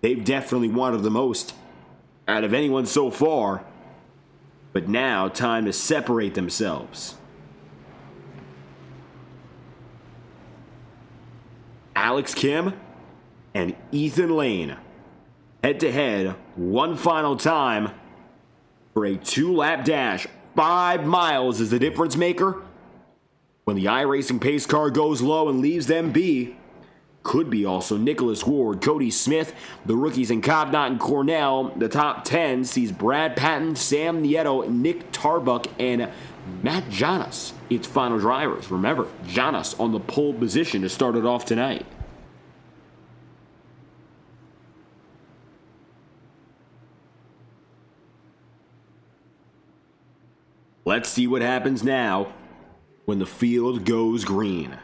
they've definitely wanted the most out of anyone so far. But now, time to separate themselves. Alex Kim and Ethan Lane, head-to-head, one final time for a 2-lap dash. 5 miles is the difference maker. When the iRacing pace car goes low and leaves them be, could be also Nicholas Ward, Cody Smith, the rookies in Cobnott and Cornell. The top 10 sees Brad Patton, Sam Nieto, Nick Tarbuck, and Matt Jonas, its final drivers. Remember, Jonas on the pole position to start it off tonight. Let's see what happens now when the field goes green.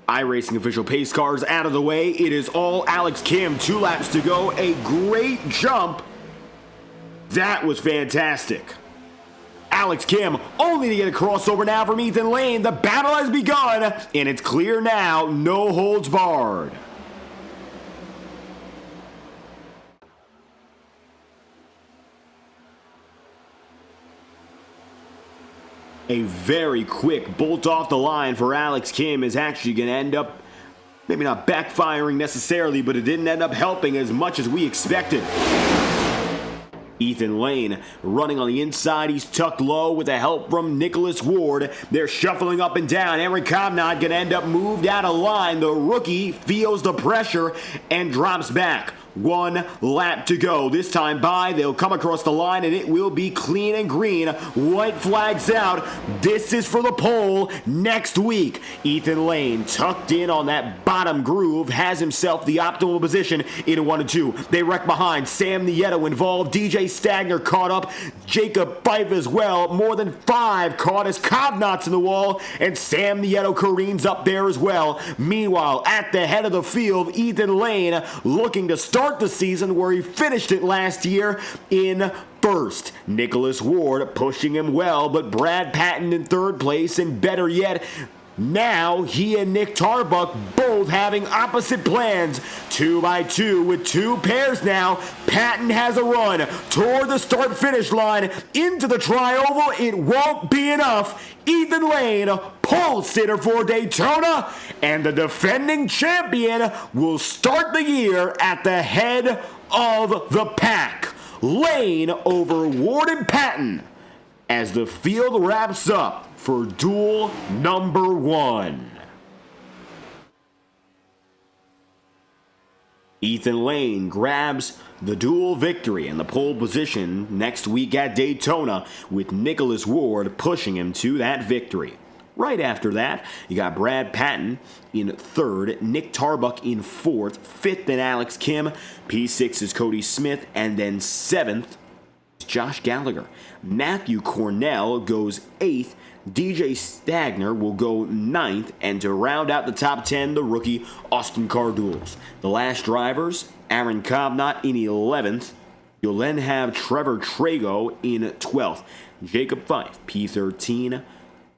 iRacing official pace cars out of the way. It is all Alex Kim. 2 laps to go. A great jump. That was fantastic. Alex Kim, only to get a crossover now from Ethan Lane. The battle has begun, and it's clear now, no holds barred. A very quick bolt off the line for Alex Kim is actually going to end up maybe not backfiring necessarily, but it didn't end up helping as much as we expected. Ethan Lane running on the inside. He's tucked low with the help from Nicholas Ward. They're shuffling up and down. Aaron Cobnott going to end up moved out of line. The rookie feels the pressure and drops back. 1 lap to go. This time by, they'll come across the line and it will be clean and green. White flags out. This is for the pole next week. Ethan Lane tucked in on that bottom groove has himself the optimal position in 1 and 2. They wreck behind. Sam Nieto involved. DJ Stagner caught up. Jacob Fife as well. More than 5 caught as Cobnott's in the wall, and Sam Nieto careens up there as well. Meanwhile, at the head of the field, Ethan Lane looking to start the season where he finished it last year in first. Nicholas Ward pushing him well, but Brad Patton in third place, and better yet, now he and Nick Tarbuck both having opposite plans. 2 by 2 with 2 pairs now. Patton has a run toward the start-finish line into the tri-oval. It won't be enough. Ethan Lane, pole sitter for Daytona, and the defending champion will start the year at the head of the pack. Lane over Ward and Patton as the field wraps up for duel number 1. Ethan Lane grabs the duel victory and the pole position next week at Daytona, with Nicholas Ward pushing him to that victory. Right after that, you got Brad Patton in third, Nick Tarbuck in fourth, fifth then Alex Kim, P6 is Cody Smith, and then seventh is Josh Gallagher. Matthew Cornell goes eighth, DJ Stagner will go 9th, and to round out the top 10, the rookie Austin Cardules. The last drivers, Aaron Cobnott in 11th. You'll then have Trevor Trago in 12th. Jacob Fife, P13.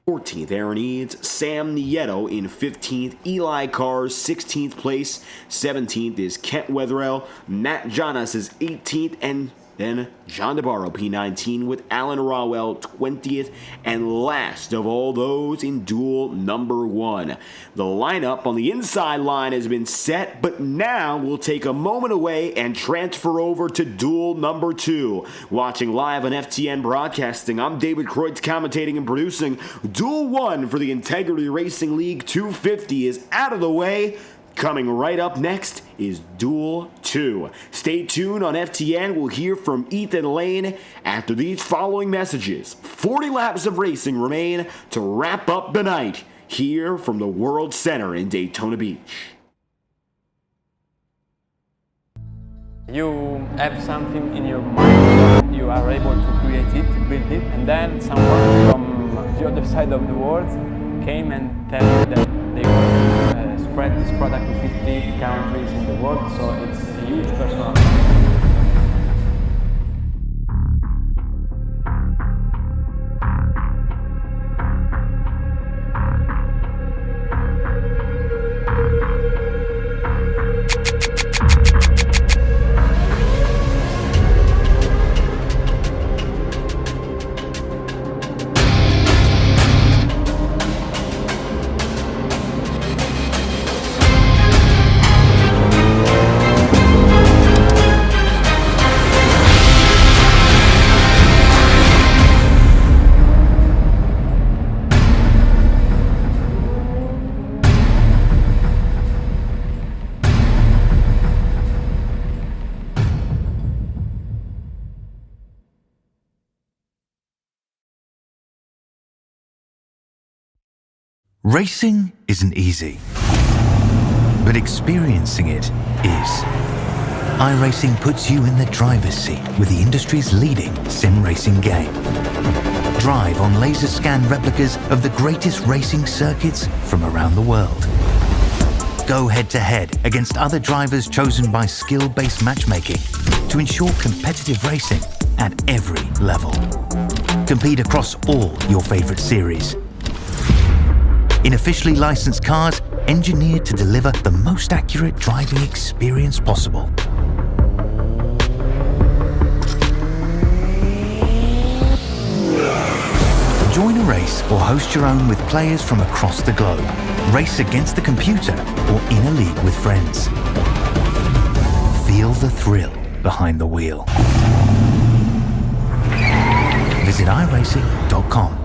14th, Aaron Eads. Sam Nieto in 15th. Eli Carr's 16th place. 17th is Kent Wetherell. Matt Jonas is 18th, and then John DeBarro, P19, with Alan Rawell 20th, and last of all those in duel number 1. The lineup on the inside line has been set, but now we'll take a moment away and transfer over to duel number 2. Watching live on FTN Broadcasting, I'm David Kreutz commentating and producing. Duel 1 for the Integrity Racing League 250 is out of the way. Coming right up next is Duel 2. Stay tuned on FTN. We'll hear from Ethan Lane after these following messages. 40 laps of racing remain to wrap up the night here from the World Center in Daytona Beach. You have something in your mind, you are able to create it, build it, and then someone from the other side of the world came and tell you that they want to spread this product to 50 countries in the world, so it's a huge personal. Racing isn't easy, but experiencing it is. iRacing puts you in the driver's seat with the industry's leading sim racing game. Drive on laser scan replicas of the greatest racing circuits from around the world. Go head to head against other drivers chosen by skill-based matchmaking to ensure competitive racing at every level. Compete across all your favorite series. In officially licensed cars, engineered to deliver the most accurate driving experience possible. Join a race or host your own with players from across the globe. Race against the computer or in a league with friends. Feel the thrill behind the wheel. Visit iRacing.com.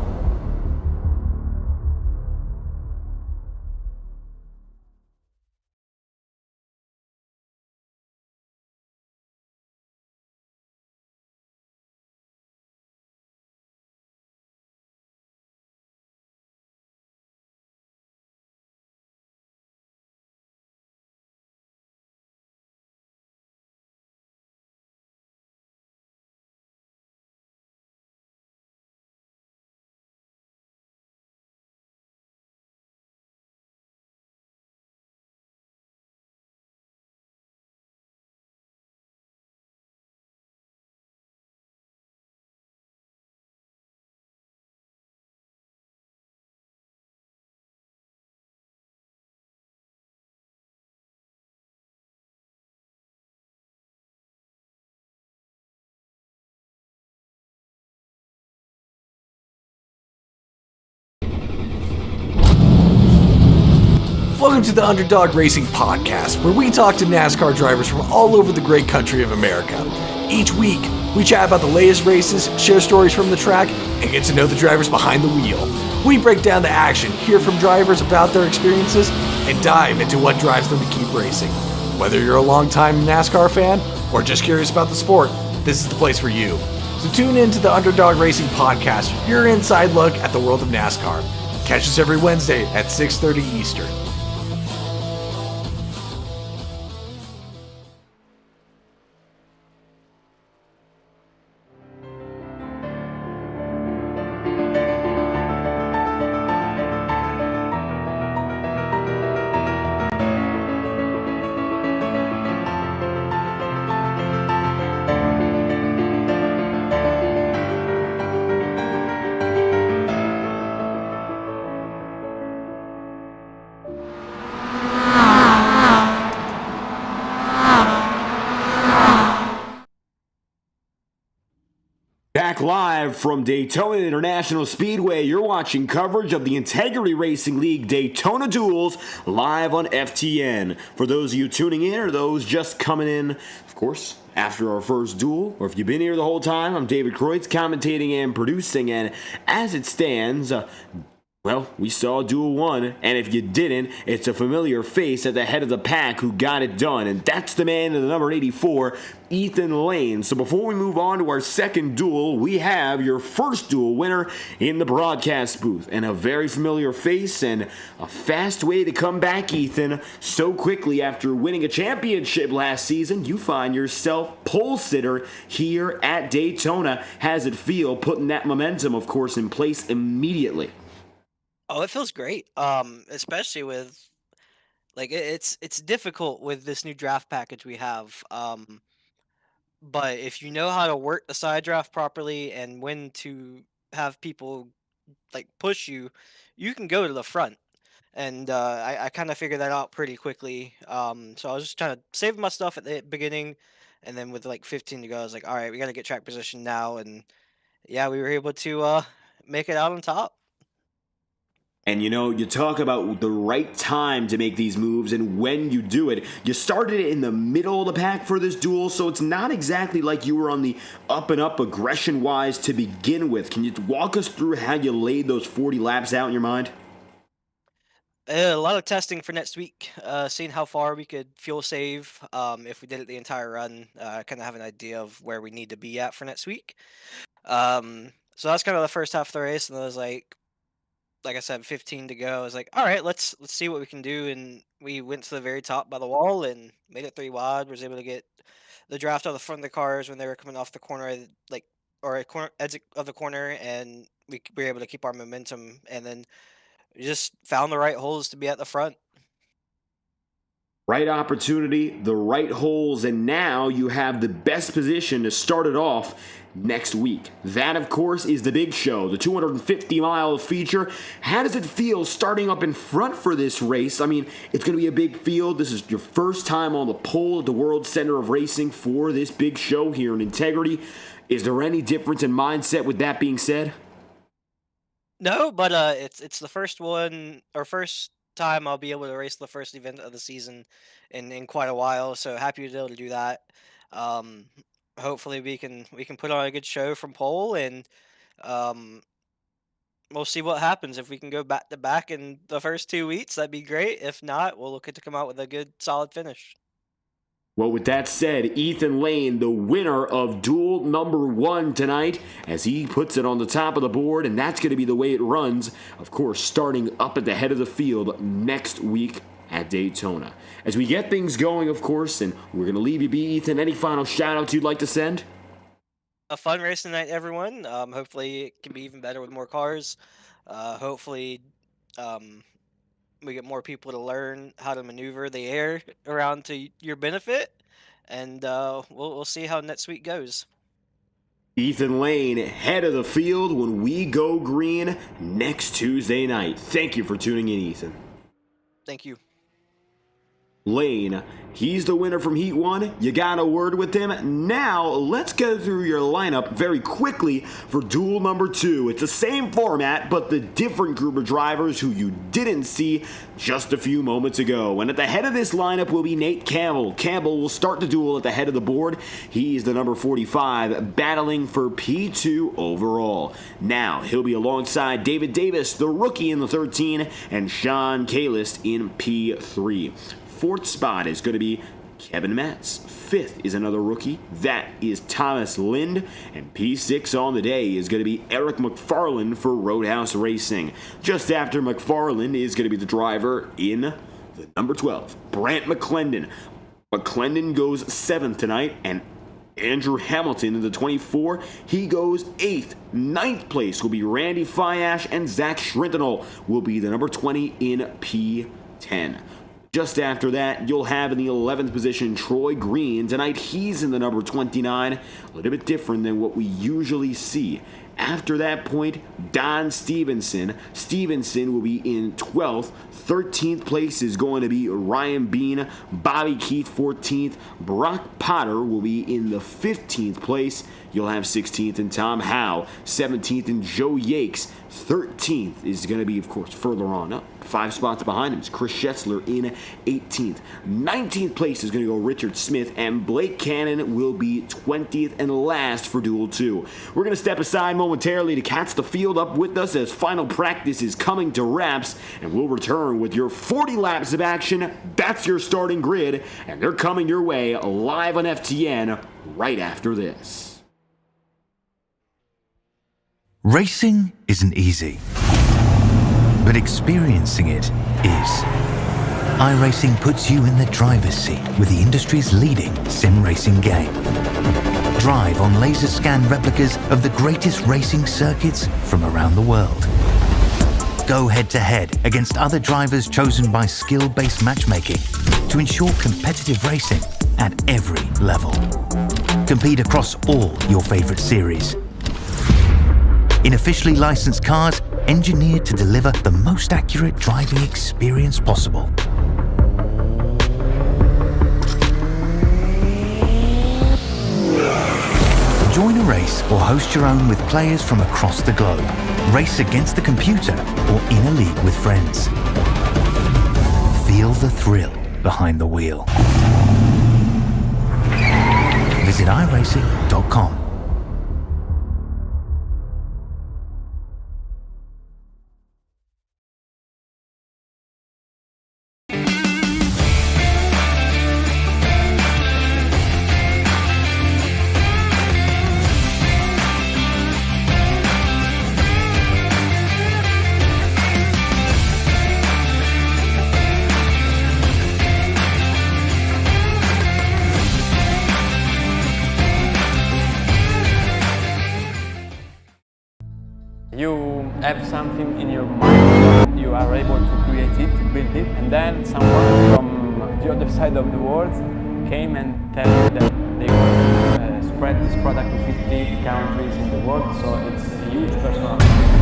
Welcome to the Underdog Racing Podcast, where we talk to NASCAR drivers from all over the great country of America. Each week, we chat about the latest races, share stories from the track, and get to know the drivers behind the wheel. We break down the action, hear from drivers about their experiences, and dive into what drives them to keep racing. Whether you're a longtime NASCAR fan or just curious about the sport, this is the place for you. So tune in to the Underdog Racing Podcast, your inside look at the world of NASCAR. Catch us every Wednesday at 6:30 Eastern. Back live from Daytona International Speedway, you're watching coverage of the Integrity Racing League Daytona Duels live on FTN. For those of you tuning in or those just coming in, of course, after our first duel, or if you've been here the whole time, I'm David Kreutz, commentating and producing, and as it stands, well, we saw Duel 1, and if you didn't, it's a familiar face at the head of the pack who got it done, and that's the man in the number 84, Ethan Lane. So before we move on to our second duel, we have your first duel winner in the broadcast booth, and a very familiar face and a fast way to come back, Ethan. So quickly after winning a championship last season, you find yourself pole sitter here at Daytona. How's it feel putting that momentum, of course, in place immediately? Oh, it feels great. Especially with it's difficult with this new draft package we have. But if you know how to work the side draft properly and when to have people like push you, you can go to the front. And I kind of figured that out pretty quickly. So I was just trying to save my stuff at the beginning, and then with like 15 to go, I was like, all right, we got to get track position now. And yeah, we were able to make it out on top. And you know, you talk about the right time to make these moves and when you do it. You started in the middle of the pack for this duel, so it's not exactly like you were on the up and up aggression-wise to begin with. Can you walk us through how you laid those 40 laps out in your mind? A lot of testing for next week, seeing how far we could fuel save if we did it the entire run. Kind of have an idea of where we need to be at for next week. So that's kind of the first half of the race, and I was like I said, 15 to go. I was like, all right, let's see what we can do, and we went to the very top by the wall and made it 3 wide. Was able to get the draft out of the front of the cars when they were coming off the corner, like or a corner edge of the corner, and we were able to keep our momentum, and then we just found the right holes to be at the front. Right opportunity, the right holes, and now you have the best position to start it off next week. That, of course, is the big show, the 250-mile feature. How does it feel starting up in front for this race? I mean, it's going to be a big field. This is your first time on the pole at the World Center of Racing for this big show here in Integrity. Is there any difference in mindset with that being said? No, but it's the first one or first time I'll be able to race the first event of the season in quite a while. So happy to be able to do that. Um, Hopefully we can put on a good show from pole, and um, we'll see what happens. If we can go back to back in the first 2 weeks, that'd be great. If not, we'll look to come out with a good solid finish. Well, with that said, Ethan Lane, the winner of duel number 1 tonight, as he puts it on the top of the board, and that's going to be the way it runs, of course, starting up at the head of the field next week at Daytona. As we get things going, of course, and we're going to leave you be, Ethan, any final shout-outs you'd like to send? A fun racing night, everyone. Hopefully it can be even better with more cars. Hopefully we get more people to learn how to maneuver the air around to your benefit, and we'll see how next week goes. Ethan Lane, head of the field when we go green next Tuesday night. Thank you for tuning in, Ethan. Thank you. Lane, he's the winner from Heat 1. You got a word with him. Now, let's go through your lineup very quickly for duel number 2. It's the same format, but the different group of drivers who you didn't see just a few moments ago. And at the head of this lineup will be Nate Campbell. Campbell will start the duel at the head of the board. He's the number 45, battling for P2 overall. Now, he'll be alongside David Davis, the rookie in the 13, and Sean Kalis in P3. Fourth spot is going to be Kevin Metz. Fifth is another rookie. That is Thomas Lind. And P6 on the day is going to be Eric McFarland for Roadhouse Racing. Just after McFarland is going to be the driver in the number 12, Brant McClendon. McClendon goes 7th tonight, and Andrew Hamilton in the 24, he goes 8th. 9th place will be Randy Fiash, and Zach Schrintenol will be the number 20 in P10. Just after that, you'll have in the 11th position Troy Green. Tonight, he's in the number 29, a little bit different than what we usually see. After that point, Don Stevenson. Stevenson will be in 12th. 13th place is going to be Ryan Bean. Bobby Keith, 14th. Brock Potter will be in the 15th place. You'll have 16th in Tom Howe. 17th in Joe Yakes. 13th is going to be, of course, further on up. 5 spots behind him is Chris Schetzler in 18th. 19th place is going to go Richard Smith, and Blake Cannon will be 20th and last for Duel 2. We're going to step aside momentarily to catch the field up with us as final practice is coming to wraps, and we'll return with your 40 laps of action. That's your starting grid, and they're coming your way live on FTN right after this. Racing isn't easy, but experiencing it is. iRacing puts you in the driver's seat with the industry's leading sim racing game. Drive on laser scan replicas of the greatest racing circuits from around the world. Go head to head against other drivers chosen by skill-based matchmaking to ensure competitive racing at every level. Compete across all your favorite series. In officially licensed cars, engineered to deliver the most accurate driving experience possible. Join a race or host your own with players from across the globe. Race against the computer or in a league with friends. Feel the thrill behind the wheel. Visit iRacing.com. You have something in your mind, you are able to create it, build it, and then someone from the other side of the world came and tell you that they want to spread this product to 50 countries in the world, so it's a huge personal accomplishment.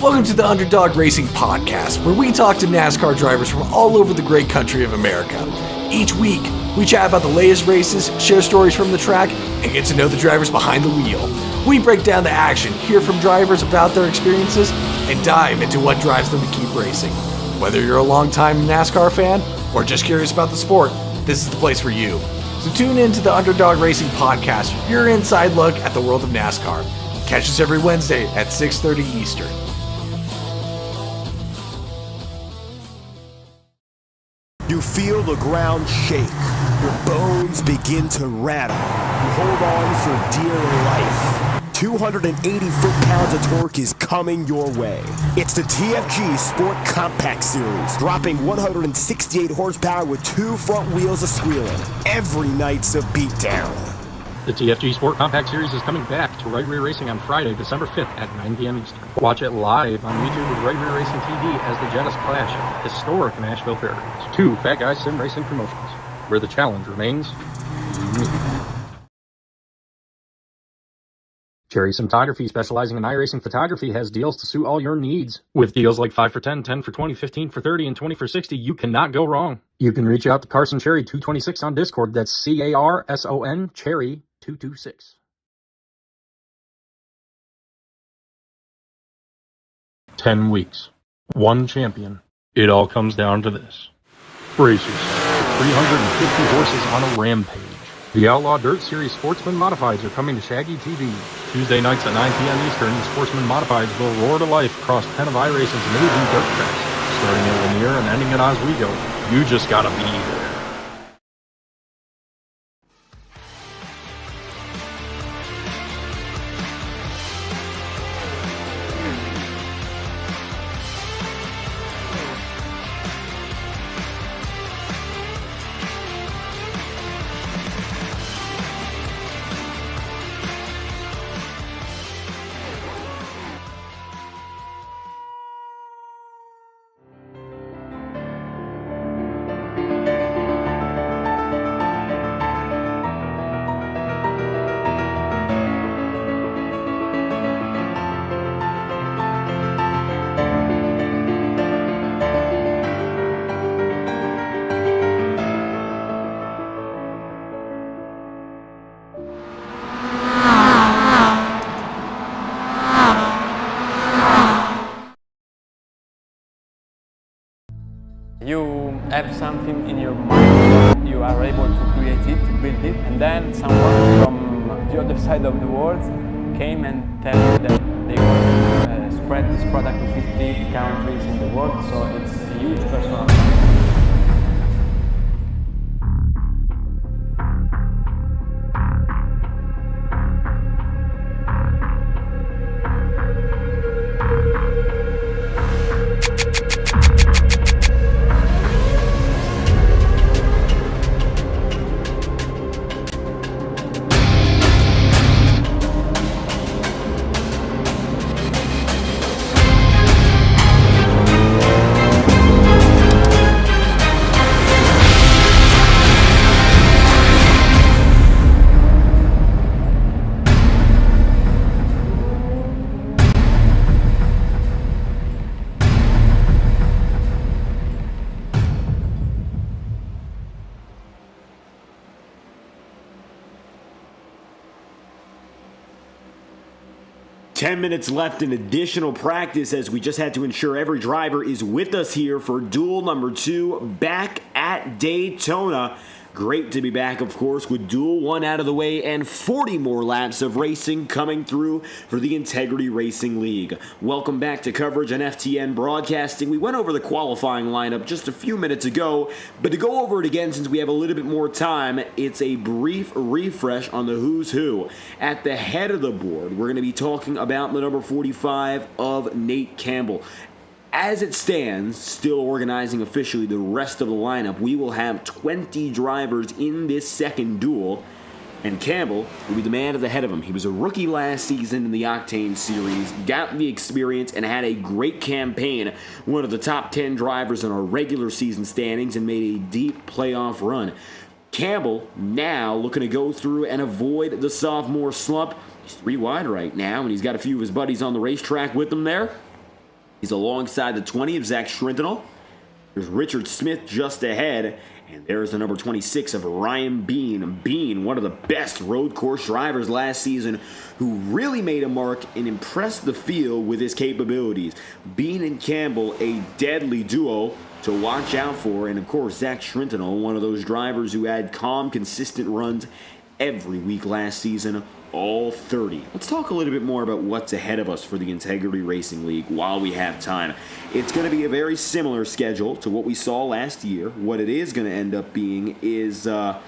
Welcome to the Underdog Racing Podcast, where we talk to NASCAR drivers from all over the great country of America. Each week, we chat about the latest races, share stories from the track, and get to know the drivers behind the wheel. We break down the action, hear from drivers about their experiences, and dive into what drives them to keep racing. Whether you're a longtime NASCAR fan or just curious about the sport, this is the place for you. So tune in to the Underdog Racing Podcast, your inside look at the world of NASCAR. Catch us every Wednesday at 6:30 Eastern. You feel the ground shake. Your bones begin to rattle. You hold on for dear life. 280 foot-pounds of torque is coming your way. It's the TFG Sport Compact Series, dropping 168 horsepower with 2 front wheels a squealing. Every night's a beatdown. The TFG Sport Compact Series is coming back to Right Rear Racing on Friday, December 5th at 9 p.m. Eastern. Watch it live on YouTube with Right Rear Racing TV as the Jettis clash at the historic Nashville Fairgrounds. 2 Fat Guys Sim Racing promotions, where the challenge remains me. Cherry Cinematography, specializing in iRacing photography, has deals to suit all your needs. With deals like 5 for 10, 10 for 20, 15 for 30, and 20 for 60, you cannot go wrong. You can reach out to Carson Cherry 226 on Discord. That's CARSON Cherry 226. "10 weeks, 1 champion. It all comes down to this. Brace yourself. 350 horses on a rampage. The Outlaw Dirt Series Sportsman Modifieds are coming to Shaggy TV. Tuesday nights at 9 p.m. Eastern, the Sportsman Modifieds will roar to life across 10 of iRacing's amazing dirt tracks, starting at Lanier and ending at Oswego. You just gotta be there. You have something in your mind, you are able to create it, build it, and then someone from the other side of the world came and tell you that they want to spread this product to 50 countries in the world, so it's a huge personal accomplishment. 10 minutes left in additional practice as we just had to ensure every driver is with us here for duel number 2 back at Daytona. Great to be back, of course, with duel 1 out of the way and 40 more laps of racing coming through for the Integrity Racing League. Welcome back to coverage on FTN Broadcasting. We went over the qualifying lineup just a few minutes ago, but to go over it again since we have a little bit more time, it's a brief refresh on the who's who. At the head of the board, we're going to be talking about the number 45 of Nate Campbell. As it stands, still organizing officially the rest of the lineup, we will have 20 drivers in this second duel, and Campbell will be the man at the head of them. He was a rookie last season in the Octane Series, got the experience, and had a great campaign, one of the top 10 drivers in our regular season standings, and made a deep playoff run. Campbell now looking to go through and avoid the sophomore slump. He's 3 wide right now, and he's got a few of his buddies on the racetrack with him there. He's alongside the 20 of Zach Schrintenel. There's Richard Smith just ahead. And there's the number 26 of Ryan Bean. Bean, one of the best road course drivers last season, who really made a mark and impressed the field with his capabilities. Bean and Campbell, a deadly duo to watch out for. And of course, Zach Schrintenel, one of those drivers who had calm, consistent runs every week last season, all 30. Let's talk a little bit more about what's ahead of us for the Integrity Racing League while we have time. It's going to be a very similar schedule to what we saw last year. What it is going to end up being is the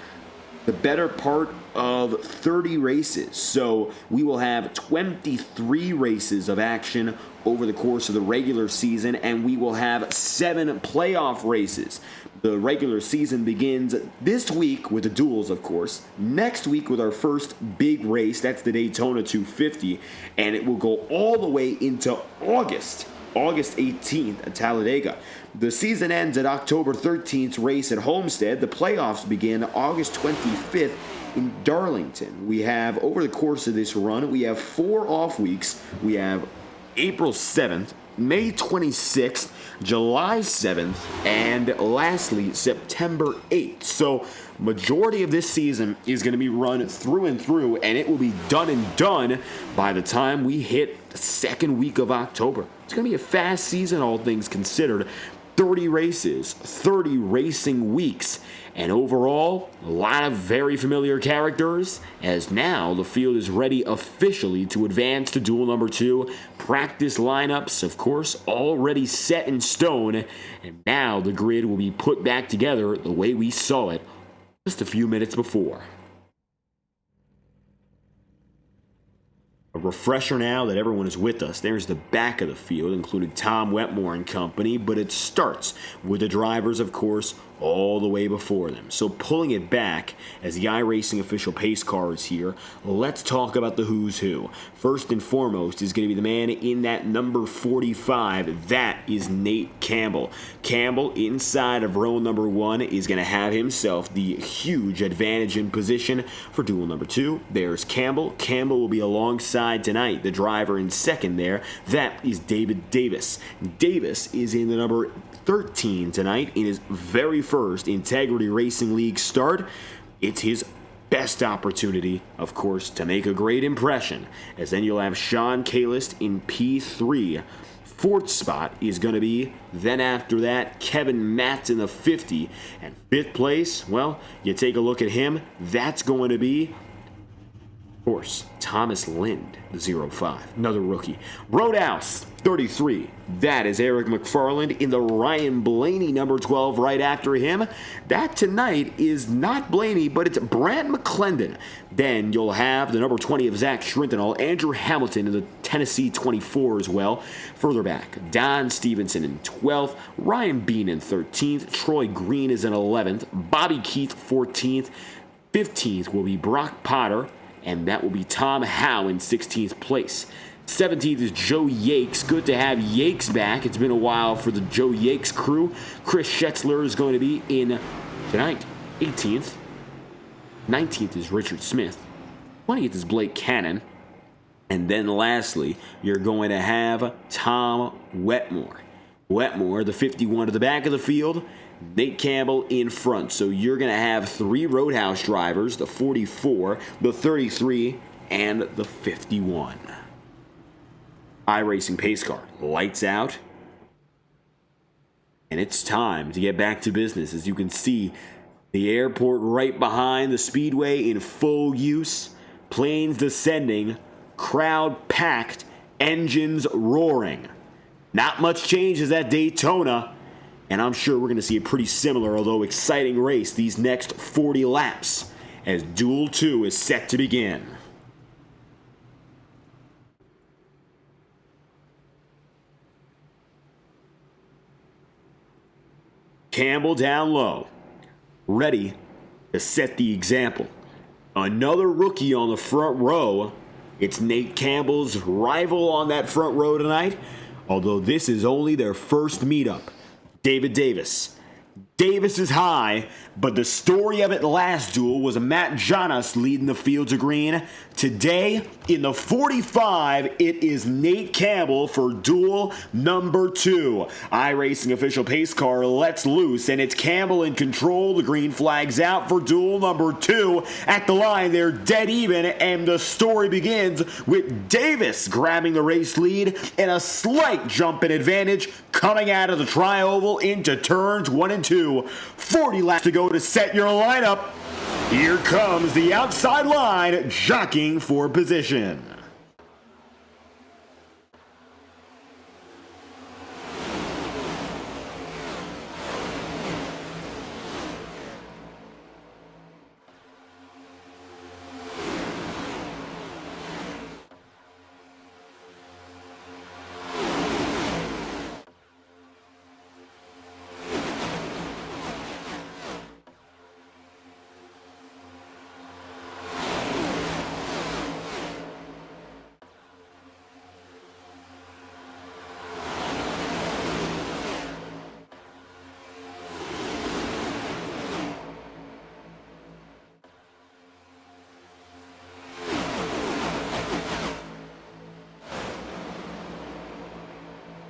better part of 30 races. So we will have 23 races of action over the course of the regular season, and we will have 7 playoff races. The regular season begins this week with the duels, of course. Next week with our first big race, that's the Daytona 250, and it will go all the way into August 18th at Talladega. The season ends at October 13th race at Homestead. The playoffs begin August 25th in Darlington. We have, over the course of this run, we have 4 off weeks. We have April 7th, May 26th, July 7th, and lastly, September 8th. So, majority of this season is going to be run through and through, and it will be done and done by the time we hit the second week of October. It's going to be a fast season, all things considered. 30 races, 30 racing weeks, and overall, a lot of very familiar characters, as now the field is ready officially to advance to duel number 2. Practice lineups, of course, already set in stone, and now the grid will be put back together the way we saw it just a few minutes before. A refresher now that everyone is with us. There's the back of the field, including Tom Wetmore and company, but it starts with the drivers, of course, all the way before them. So pulling it back, as the iRacing official pace car is here, let's talk about the who's who. First and foremost is going to be the man in that number 45. That is Nate Campbell. Campbell, inside of row number 1, is going to have himself the huge advantage in position for duel number 2. There's Campbell. Campbell will be alongside tonight, the driver in second there. That is David Davis. Davis is in the number 13 tonight in his very first Integrity Racing League start. It's his best opportunity, of course, to make a great impression, as then you'll have Sean Kalist in P3. Fourth spot is going to be, then after that, Kevin Matz in the 50. And fifth place, well, you take a look at him, that's going to be, of course, Thomas Lind, the 05, another rookie. Roadhouse, 33. That is Eric McFarland in the Ryan Blaney number 12 right after him. That tonight is not Blaney, but it's Brant McClendon. Then you'll have the number 20 of Zach Schrintenel, Andrew Hamilton in the Tennessee 24 as well. Further back, Don Stevenson in 12th, Ryan Bean in 13th, Troy Green is in 11th, Bobby Keith 14th, 15th will be Brock Potter, and that will be Tom Howe in 16th place. 17th is Joe Yakes. Good to have Yakes back. It's been a while for the Joe Yakes crew. Chris Schetzler is going to be in tonight. 18th. 19th is Richard Smith. 20th is Blake Cannon. And then lastly, you're going to have Tom Wetmore. Wetmore, the 51 at the back of the field. Nate Campbell in front. So you're going to have 3 Roadhouse drivers, the 44, the 33, and the 51. iRacing pace car. Lights out. And it's time to get back to business. As you can see, the airport right behind the speedway in full use. Planes descending. Crowd packed. Engines roaring. Not much changes at Daytona. And I'm sure we're going to see a pretty similar, although exciting race these next 40 laps as Duel 2 is set to begin. Campbell down low, ready to set the example. Another rookie on the front row. It's Nate Campbell's rival on that front row tonight, although this is only their first meetup. David Davis. Davis is high, but the story of it last duel was Matt Jonas leading the field to green. Today, in the 45, it is Nate Campbell for duel number 2. iRacing official pace car lets loose, and it's Campbell in control. The green flag's out for duel number 2. At the line, they're dead even, and the story begins with Davis grabbing the race lead and a slight jump in advantage coming out of the tri-oval into turns 1 and 2. 40 laps to go to set your lineup. Here comes the outside line, jockeying for position.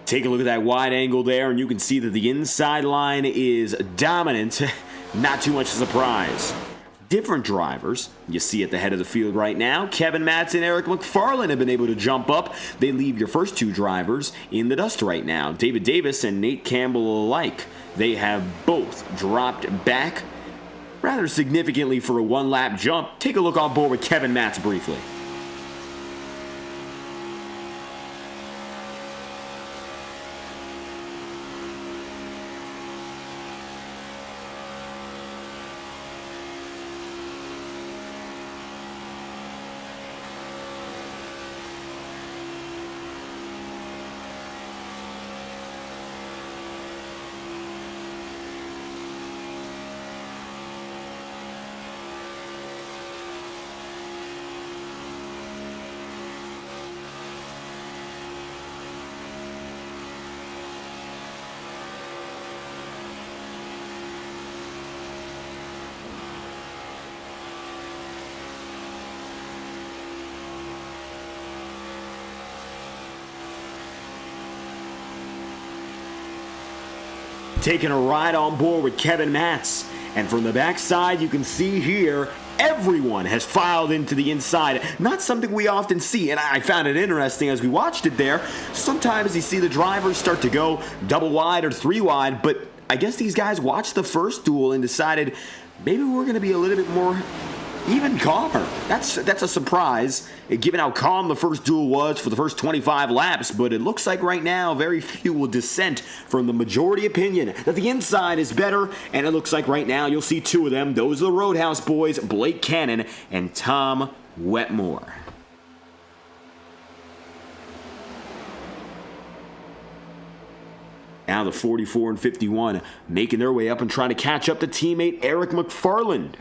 Take a look at that wide angle there, and you can see that the inside line is dominant. Not too much of a surprise. Different drivers you see at the head of the field right now. Kevin Matz and Eric McFarlane have been able to jump up. They leave your first two drivers in the dust right now. David Davis and Nate Campbell alike. They have both dropped back rather significantly for a one-lap jump. Take a look on board with Kevin Matz briefly. Taking a ride on board with Kevin Matz. And from the backside, you can see here, everyone has filed into the inside. Not something we often see, and I found it interesting as we watched it there. Sometimes you see the drivers start to go double wide or three wide, but I guess these guys watched the first duel and decided maybe we're going to be a little bit more even calmer. That's a surprise, given how calm the first duel was for the first 25 laps, but it looks like right now very few will dissent from the majority opinion that the inside is better, and it looks like right now you'll see two of them. Those are the Roadhouse boys, Blake Cannon and Tom Wetmore. Now the 44 and 51 making their way up and trying to catch up to teammate Eric McFarland.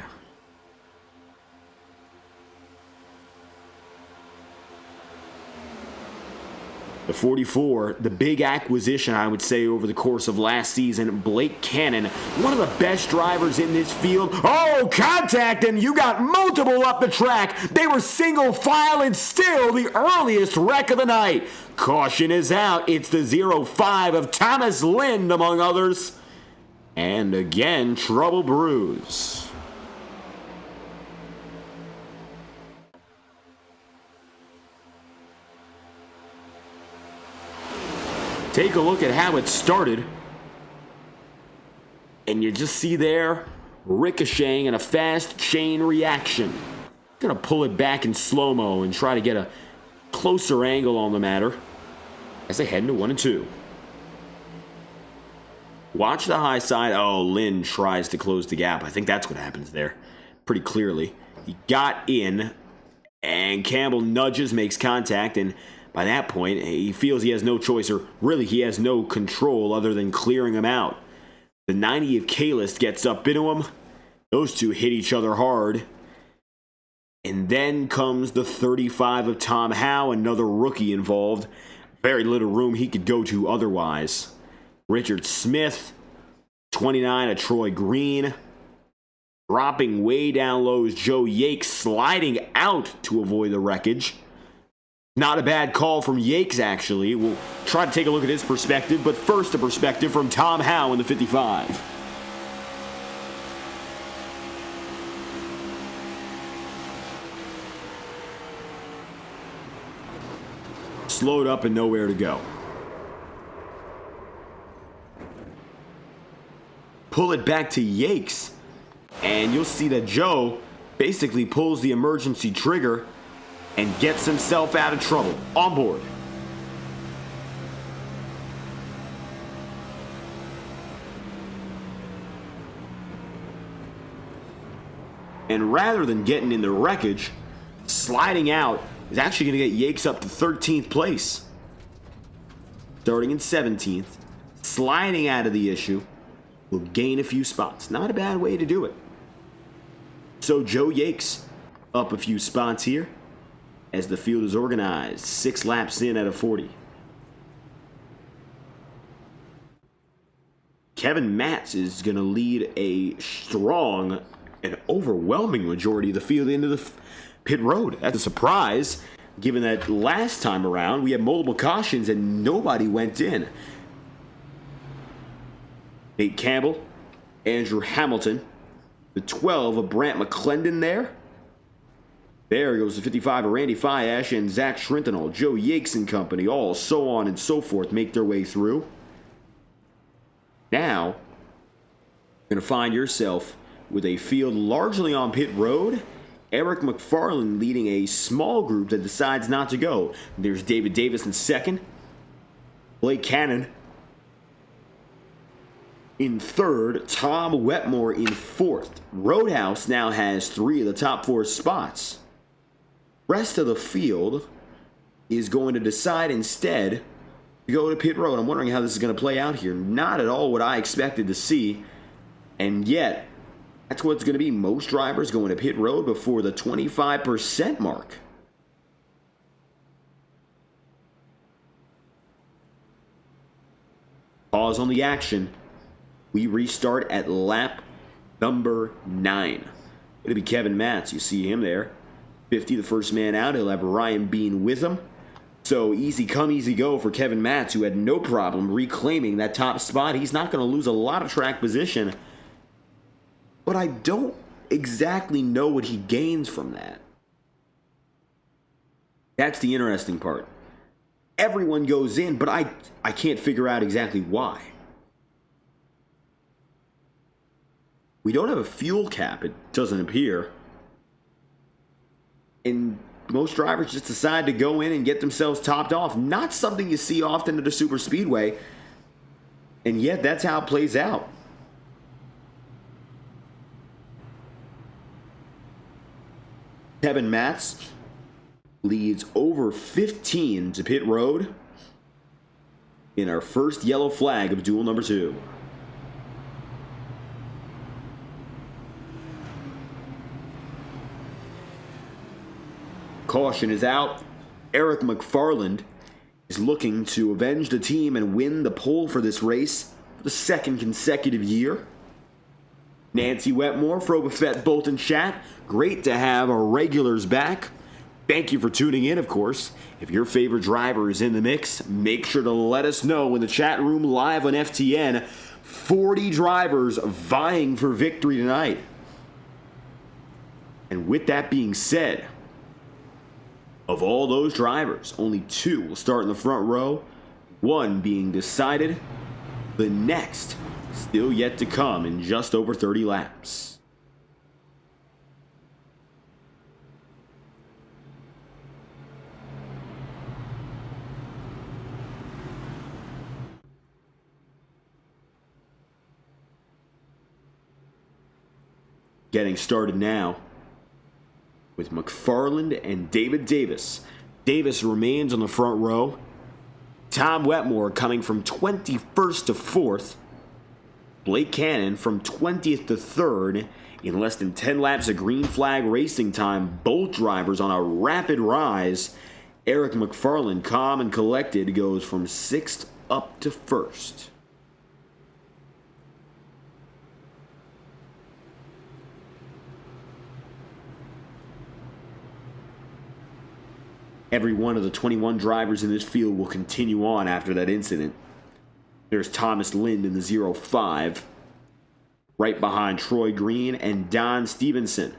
The 44, the big acquisition, I would say, over the course of last season. Blake Cannon, one of the best drivers in this field. Oh, contact, and you got multiple up the track. They were single file and still the earliest wreck of the night. Caution is out. It's the 0-5 of Thomas Lind, among others. And again, trouble brews. take a look at how it started. And you just see there, ricocheting and a fast chain reaction. Gonna pull it back in slow-mo and try to get a closer angle on the matter as they head into 1 and 2. Watch the high side. Oh, Lynn tries to close the gap. I think that's what happens there pretty clearly. He got in, and Campbell nudges, makes contact, and by that point, he feels he has no choice, or really he has no control other than clearing him out. The 90 of Kalis gets up into him. Those two hit each other hard. And then comes the 35 of Tom Howe, another rookie involved. Very little room he could go to otherwise. Richard Smith, 29 of Troy Green. Dropping way down low is Joe Yakes, sliding out to avoid the wreckage. Not a bad call from Yakes, actually. We'll try to take a look at his perspective, but first a perspective from Tom Howe in the 55. Slowed up and nowhere to go. Pull it back to Yakes, and you'll see that Joe basically pulls the emergency trigger and gets himself out of trouble. On board. And rather than getting in the wreckage, sliding out is actually going to get Yakes up to 13th place. Starting in 17th, sliding out of the issue, will gain a few spots. Not a bad way to do it. So Joe Yakes up a few spots here as the field is organized. 6 laps in out of 40. Kevin Matz is going to lead a strong and overwhelming majority of the field into the pit road. That's a surprise, given that last time around we had multiple cautions and nobody went in. Nate Campbell, Andrew Hamilton, the 12 of Brant McClendon there. There goes the 55 of Randy Fiash and Zach Shrintenall, Joe Yakes and company, all so on and so forth make their way through. Now, you're going to find yourself with a field largely on pit road. Eric McFarland leading a small group that decides not to go. There's David Davis in second. Blake Cannon in third. Tom Wetmore in fourth. Roadhouse now has 3 of the top 4 spots. Rest of the field is going to decide instead to go to pit road. I'm wondering how this is going to play out here. Not at all what I expected to see. And yet, that's what it's going to be. Most drivers going to pit road before the 25% mark. Pause on the action. We restart at lap number 9. It'll be Kevin Matz. You see him there. 50, the first man out. He'll have Ryan Bean with him. So easy come, easy go for Kevin Matz, who had no problem reclaiming that top spot. He's not going to lose a lot of track position. But I don't exactly know what he gains from that. That's the interesting part. Everyone goes in, but I can't figure out exactly why. We don't have a fuel cap, it doesn't appear. And most drivers just decide to go in and get themselves topped off. Not something you see often at a super speedway. And yet that's how it plays out. Kevin Matz leads over 15 to pit road in our first yellow flag of duel number 2. Caution is out. Eric McFarland is looking to avenge the team and win the pole for this race for the 2nd consecutive year. Nancy Wetmore, Frobafett, Bolton chat. Great to have our regulars back. Thank you for tuning in, of course. If your favorite driver is in the mix, make sure to let us know in the chat room live on FTN. 40 drivers vying for victory tonight. And with that being said, of all those drivers, only 2 will start in the front row. One being decided, the next still yet to come in just over 30 laps. Getting started now with McFarland and David Davis. Davis remains on the front row. Tom Wetmore coming from 21st to 4th. Blake Cannon from 20th to 3rd. In less than 10 laps of green flag racing time, both drivers on a rapid rise. Eric McFarland, calm and collected, goes from 6th up to 1st. Every one of the 21 drivers in this field will continue on after that incident. There's Thomas Lind in the 05, right behind Troy Green and Don Stevenson.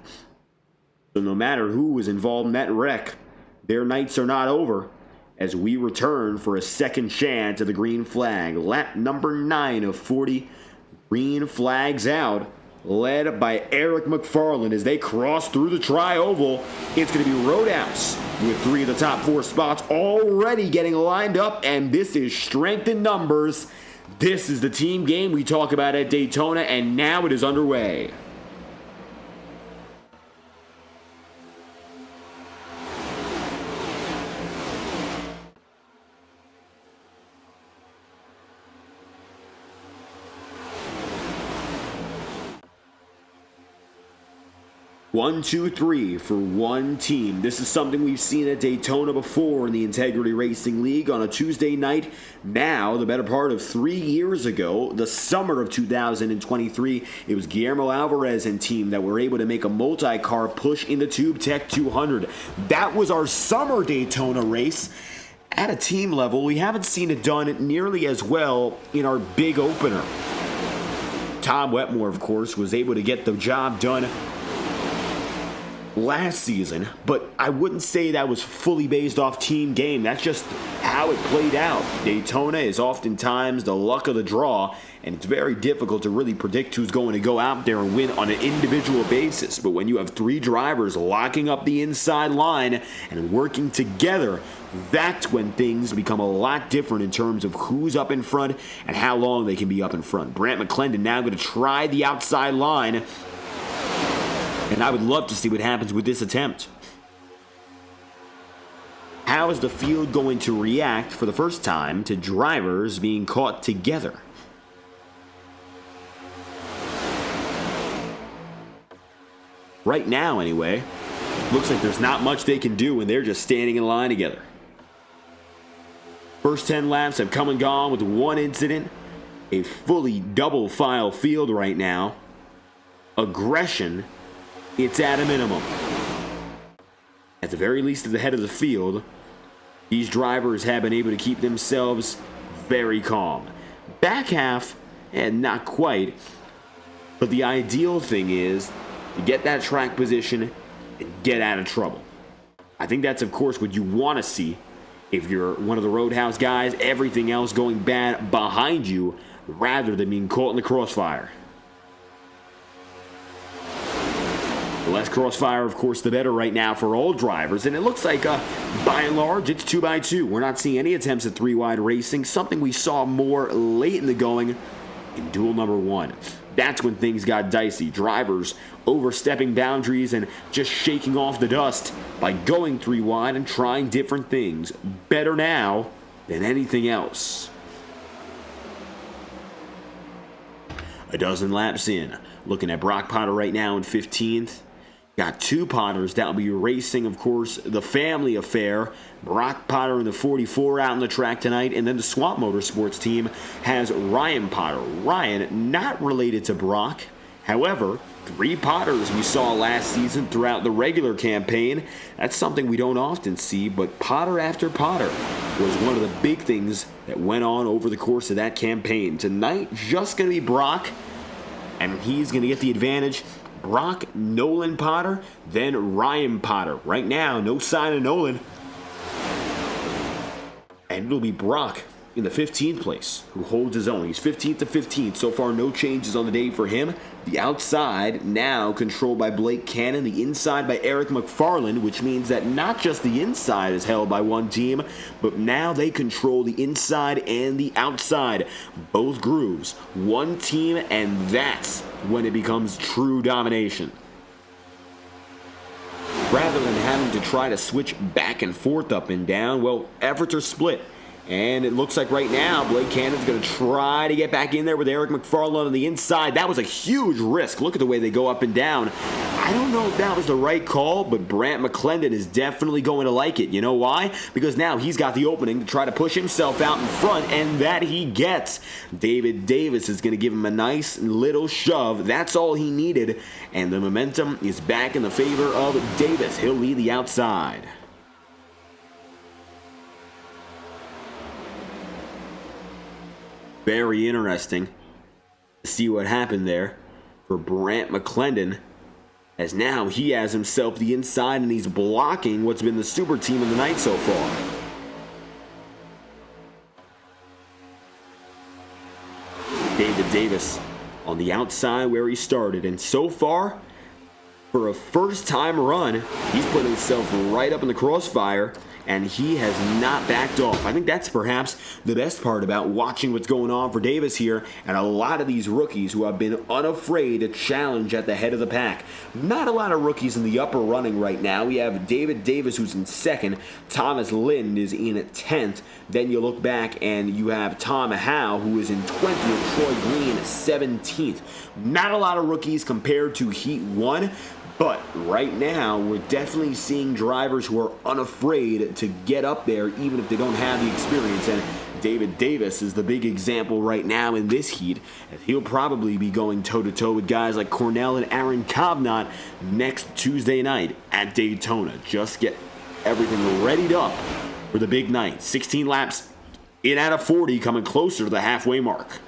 So no matter who was involved in that wreck, their nights are not over as we return for a second chance at the green flag. Lap number 9 of 40, green flags out, led by Eric McFarland as they cross through the tri-oval. It's going to be Roadhouse with 3 of the top 4 spots already getting lined up, and this is strength in numbers. This is the team game we talk about at Daytona, and now it is underway. One, two, three for one team. This is something we've seen at Daytona before in the Integrity Racing League on a Tuesday night. Now, the better part of 3 years ago, the summer of 2023, it was Guillermo Alvarez and team that were able to make a multi-car push in the Tube Tech 200. That was our summer Daytona race. At a team level, we haven't seen it done nearly as well in our big opener. Tom Wetmore, of course, was able to get the job done last season, but I wouldn't say that was fully based off team game. That's just how it played out. Daytona is oftentimes the luck of the draw, and it's very difficult to really predict who's going to go out there and win on an individual basis. But when you have 3 drivers locking up the inside line and working together, that's when things become a lot different in terms of who's up in front and how long they can be up in front. Brant McClendon now going to try the outside line, and I would love to see what happens with this attempt. How is the field going to react for the first time to drivers being caught together? Right now, anyway, looks like there's not much they can do when they're just standing in line together. First 10 laps have come and gone with one incident. A fully double file field right now. Aggression, it's at a minimum. At the very least at the head of the field, these drivers have been able to keep themselves very calm. Back half, and not quite, but the ideal thing is to get that track position and get out of trouble. I think that's, of course, what you want to see if you're one of the Roadhouse guys, everything else going bad behind you rather than being caught in the crossfire. The less crossfire, of course, the better right now for all drivers. And it looks like, by and large, it's 2x2. We're not seeing any attempts at 3-wide racing, something we saw more late in the going in duel number 1. That's when things got dicey. Drivers overstepping boundaries and just shaking off the dust by going 3-wide and trying different things. Better now than anything else. A dozen laps in. Looking at Brock Potter right now in 15th. Got 2 Potters that will be racing, of course, the family affair. Brock Potter in the 44 out on the track tonight. And then the Swamp Motorsports team has Ryan Potter. Ryan, not related to Brock. However, 3 Potters we saw last season throughout the regular campaign. That's something we don't often see, but Potter after Potter was one of the big things that went on over the course of that campaign. Tonight, just going to be Brock, and he's going to get the advantage. Brock, Nolan Potter, then Ryan Potter. Right now, no sign of Nolan. And it'll be Brock in the 15th place, who holds his own. He's 15th to 15th. So far, no changes on the day for him. The outside now controlled by Blake Cannon. The inside by Eric McFarland, which means that not just the inside is held by one team, but now they control the inside and the outside. Both grooves, one team, and that's when it becomes true domination. Rather than having to try to switch back and forth up and down, well, efforts are split. And it looks like right now, Blake Cannon's going to try to get back in there with Eric McFarland on the inside. That was a huge risk. Look at the way they go up and down. I don't know if that was the right call, but Brant McClendon is definitely going to like it. You know why? Because now he's got the opening to try to push himself out in front, and that he gets. David Davis is going to give him a nice little shove. That's all he needed, and the momentum is back in the favor of Davis. He'll lead the outside. Very interesting to see what happened there for Brant McClendon, as now he has himself the inside and he's blocking what's been the super team of the night so far. David Davis on the outside where he started, and so far, for a first-time run, he's put himself right up in the crossfire, and he has not backed off. I think that's perhaps the best part about watching what's going on for Davis here, and a lot of these rookies who have been unafraid to challenge at the head of the pack. Not a lot of rookies in the upper running right now. We have David Davis, who's in second. Thomas Lind is in 10th. Then you look back and you have Tom Howe, who is in 20th, and Troy Green 17th. Not a lot of rookies compared to Heat 1. But right now, we're definitely seeing drivers who are unafraid to get up there, even if they don't have the experience. And David Davis is the big example right now in this heat, as he'll probably be going toe-to-toe with guys like Cornell and Aaron Kovnat next Tuesday night at Daytona. Just get everything readied up for the big night. 16 laps in out of 40, coming closer to the halfway mark.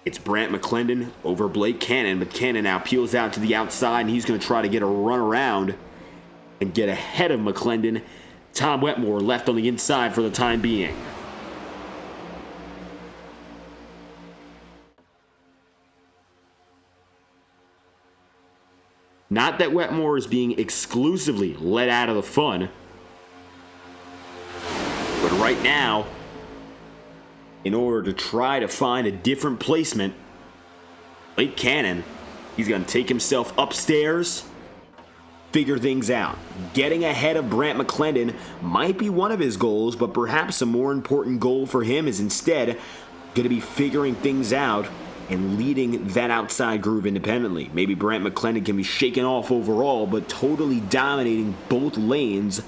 It's Brant McClendon over Blake Cannon, but Cannon now peels out to the outside, and he's going to try to get a run around and get ahead of McClendon. Tom Wetmore left on the inside for the time being. Not that Wetmore is being exclusively let out of the fun, but right now, in order to try to find a different placement, Blake Cannon, he's going to take himself upstairs, figure things out. Getting ahead of Brant McClendon might be one of his goals, but perhaps a more important goal for him is instead going to be figuring things out and leading that outside groove independently. Maybe Brant McClendon can be shaken off overall, but totally dominating both lanes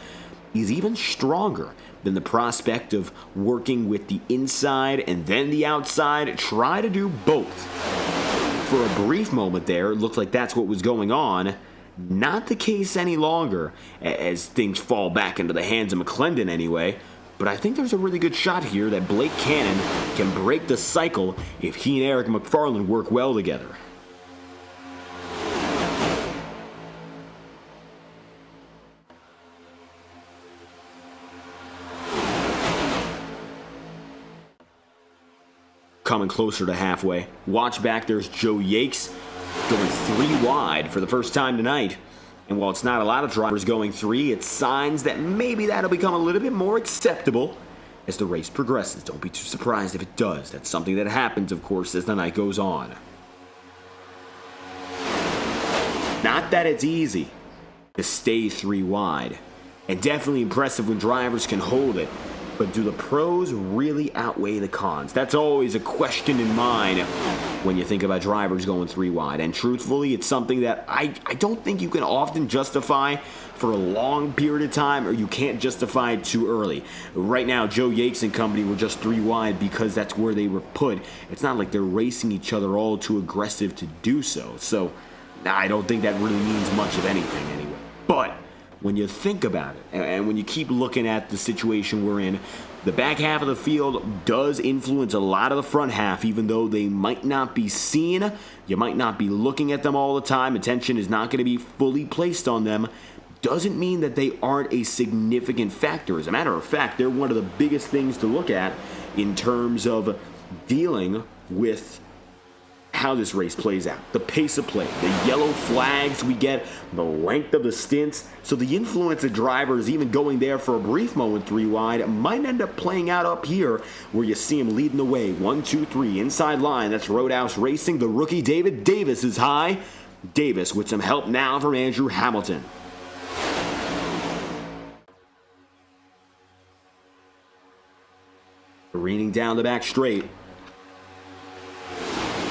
is even stronger than the prospect of working with the inside and then the outside. Try to do both. For a brief moment there, it looked like that's what was going on. Not the case any longer, as things fall back into the hands of McClendon anyway. But I think there's a really good shot here that Blake Cannon can break the cycle if he and Eric McFarland work well together. Coming closer to halfway. Watch back, there's Joe Yakes going 3 wide for the first time tonight. And while it's not a lot of drivers going 3, it's signs that maybe that'll become a little bit more acceptable as the race progresses. Don't be too surprised if it does. That's something that happens, of course, as the night goes on. Not that it's easy to stay 3 wide. And definitely impressive when drivers can hold it. But do the pros really outweigh the cons? That's always a question in mind when you think about drivers going 3 wide. And truthfully, it's something that I don't think you can often justify for a long period of time, or you can't justify it too early. Right now, Joe Yakes and company were just 3 wide because that's where they were put. It's not like they're racing each other all too aggressive to do so. So I don't think that really means much of anything anyway. But when you think about it, and when you keep looking at the situation we're in, the back half of the field does influence a lot of the front half, even though they might not be seen. You might not be looking at them all the time. Attention is not going to be fully placed on them. doesn't mean that they aren't a significant factor. As a matter of fact, they're one of the biggest things to look at in terms of dealing with how this race plays out. The pace of play, the yellow flags we get, the length of the stints. So the influence of drivers even going there for a brief moment 3 wide might end up playing out up here where you see him leading the way. 1, 2, 3, inside line. That's Roadhouse Racing. The rookie David Davis is high. Davis with some help now from Andrew Hamilton. Careening down the back straight.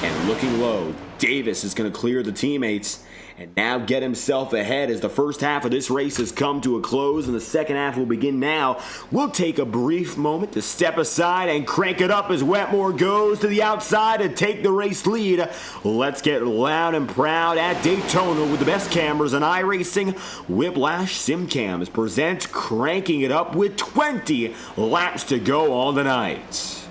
And looking low, Davis is going to clear the teammates and now get himself ahead as the first half of this race has come to a close and the second half will begin now. We'll take a brief moment to step aside and crank it up as Wetmore goes to the outside to take the race lead. Let's get loud and proud at Daytona with the best cameras in iRacing. Whiplash SimCams presents Cranking It Up with 20 laps to go on the night.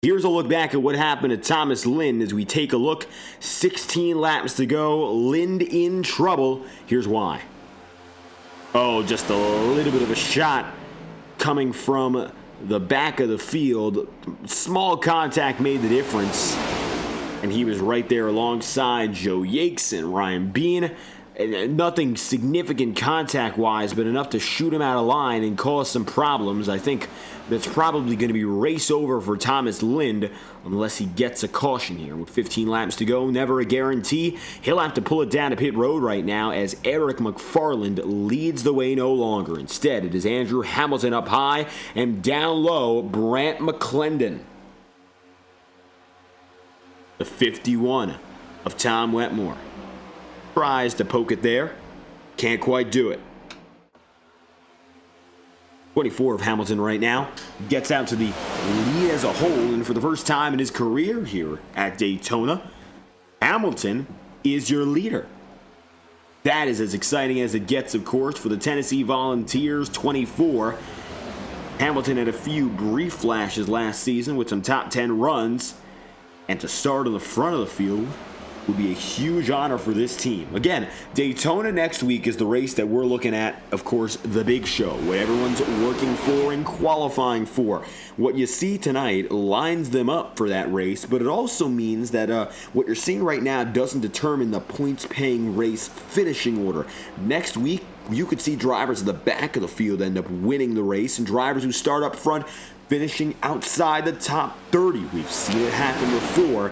Here's a look back at what happened to Thomas Lind as we take a look. 16 laps to go. Lind in trouble. Here's why. Oh, just a little bit of a shot coming from the back of the field. Small contact made the difference. And he was right there alongside Joe Yakes and Ryan Bean. Nothing significant contact-wise, but enough to shoot him out of line and cause some problems. I think that's probably going to be race over for Thomas Lind unless he gets a caution here. With 15 laps to go, never a guarantee. He'll have to pull it down to pit road right now as Eric McFarland leads the way no longer. Instead, it is Andrew Hamilton up high and down low, Brant McClendon. The 51 of Tom Wetmore. Tries to poke it there. Can't quite do it. 24 of Hamilton right now. Gets out to the lead as a whole, and for the first time in his career here at Daytona, Hamilton is your leader. That is as exciting as it gets, of course, for the Tennessee Volunteers. 24. Hamilton had a few brief flashes last season with some top 10 runs, and to start on the front of the field would be a huge honor for this team. Again, Daytona next week is the race that we're looking at, of course, the big show, what everyone's working for and qualifying for. What you see tonight lines them up for that race, but it also means that what you're seeing right now doesn't determine the points-paying race finishing order. Next week, you could see drivers at the back of the field end up winning the race, and drivers who start up front finishing outside the top 30. We've seen it happen before.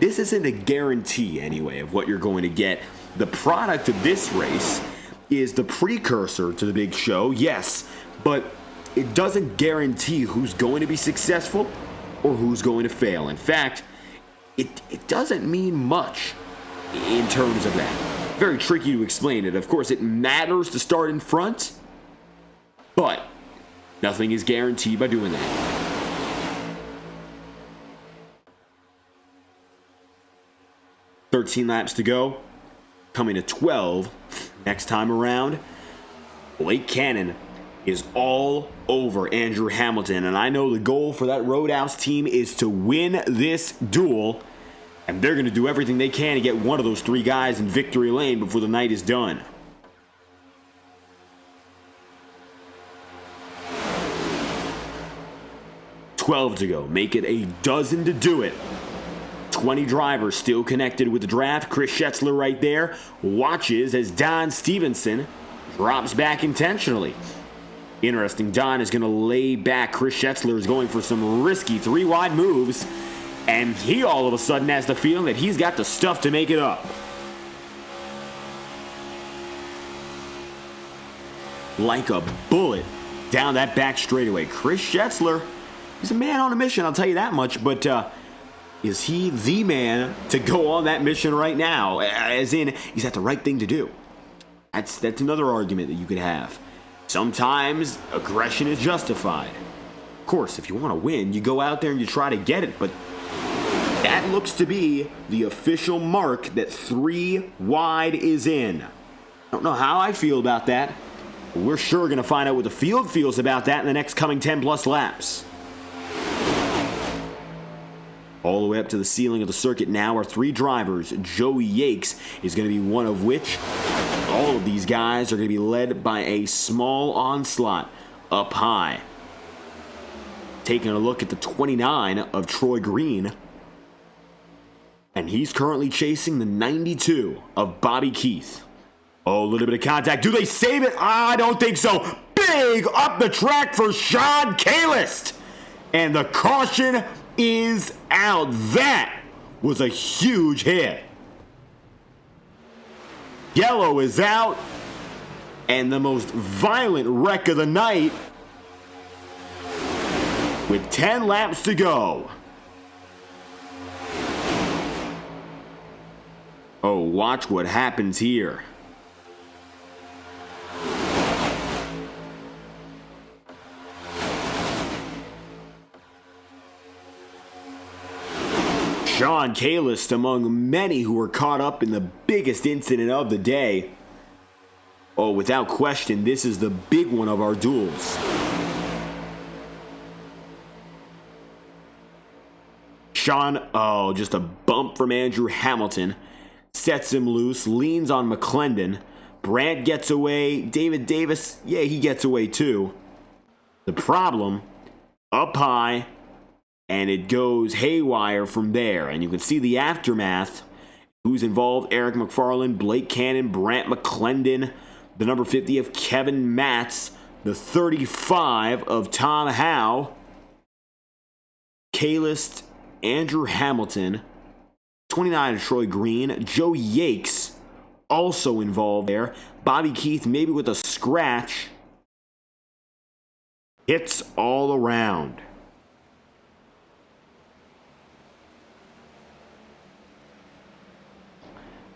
This isn't a guarantee, anyway, of what you're going to get. The product of this race is the precursor to the big show, yes, but it doesn't guarantee who's going to be successful or who's going to fail. In fact, it doesn't mean much in terms of that. Very tricky to explain it. Of course, it matters to start in front, but nothing is guaranteed by doing that. 13 laps to go, coming to 12 next time around. Blake Cannon is all over Andrew Hamilton, and I know the goal for that Roadhouse team is to win this duel, and they're going to do everything they can to get one of those three guys in victory lane before the night is done. $12 to go, make it a dozen to do it. 20 drivers still connected with the draft. Chris Schetzler right there watches as Don Stevenson drops back intentionally. Interesting, Don is going to lay back. Chris Schetzler is going for some risky three-wide moves, and he all of a sudden has the feeling that he's got the stuff to make it up. Like a bullet down that back straightaway. Chris Schetzler, he's a man on a mission, I'll tell you that much, but is he the man to go on that mission right now? As in, is that the right thing to do? That's another argument that you could have. Sometimes aggression is justified. Of course, if you want to win, you go out there and you try to get it, but that looks to be the official mark that 3 wide is in. I don't know how I feel about that, but we're sure going to find out what the field feels about that in the next coming 10 plus laps. All the way up to the ceiling of the circuit now are 3 drivers. Joey Yakes is going to be one of which. All of these guys are going to be led by a small onslaught up high. Taking a look at the 29 of Troy Green. And he's currently chasing the 92 of Bobby Keith. Oh, a little bit of contact. Do they save it? I don't think so. Big up the track for Sean Kalist. And the caution is out. That was a huge hit. Yellow is out, and the most violent wreck of the night with 10 laps to go. Oh, watch what happens here. Sean Kalist among many who were caught up in the biggest incident of the day. Oh, without question, this is the big one of our duels. Sean, oh, just a bump from Andrew Hamilton. Sets him loose, leans on McClendon. Brandt gets away. David Davis, yeah, he gets away too. The problem, up high, and it goes haywire from there. And you can see the aftermath Who's involved? Eric McFarland, Blake Cannon, Brant McClendon, the number 50 of Kevin Matz, the 35 of Tom Howe, Kaylist, Andrew Hamilton, 29 of Troy Green, Joe Yakes also involved there, Bobby Keith maybe with a scratch. Hits all around.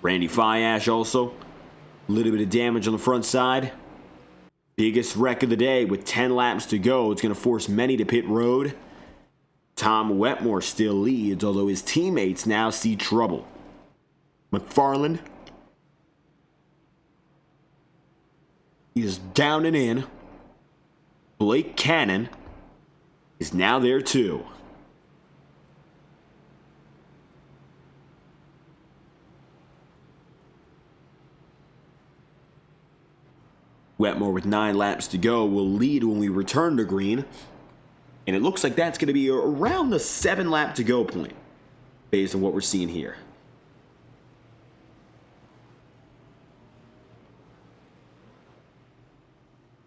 Randy Fiash also. A little bit of damage on the front side. Biggest wreck of the day with 10 laps to go. It's going to force many to pit road. Tom Wetmore still leads, although his teammates now see trouble. McFarland is down and in. Blake Cannon is now there too. Wetmore with 9 laps to go will lead when we return to green. And it looks like that's going to be around the 7 lap to go point based on what we're seeing here.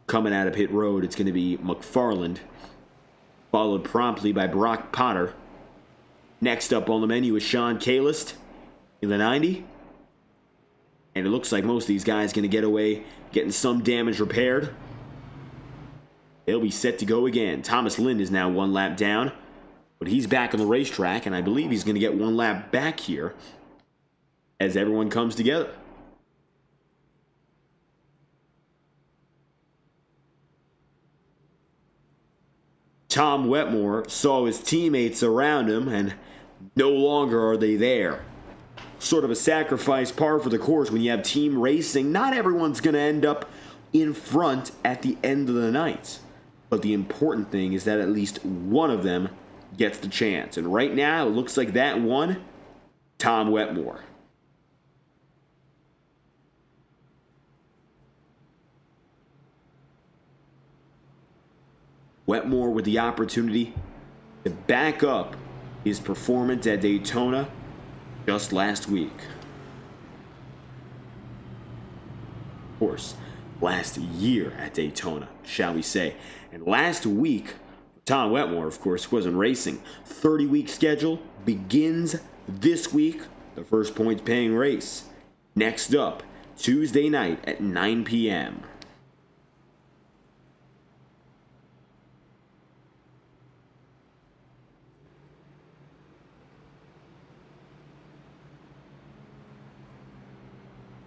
Coming out of pit road, it's going to be McFarland, followed promptly by Brock Potter. Next up on the menu is Sean Kaylist in the 90. And it looks like most of these guys going to get away getting some damage repaired. They'll be set to go again. Thomas Lind is now 1 lap down, but he's back on the racetrack, and I believe he's going to get 1 lap back here as everyone comes together. Tom Wetmore saw his teammates around him, and no longer are they there. Sort of a sacrifice par for the course when you have team racing. Not everyone's going to end up in front at the end of the night. But the important thing is that at least one of them gets the chance. And right now, it looks like that one, Tom Wetmore. Wetmore with the opportunity to back up his performance at Daytona just last week. Of course, last year at Daytona, shall we say. And last week, Tom Wetmore, of course, wasn't racing. 30-week schedule begins this week, the first points paying race. Next up, Tuesday night at 9 p.m.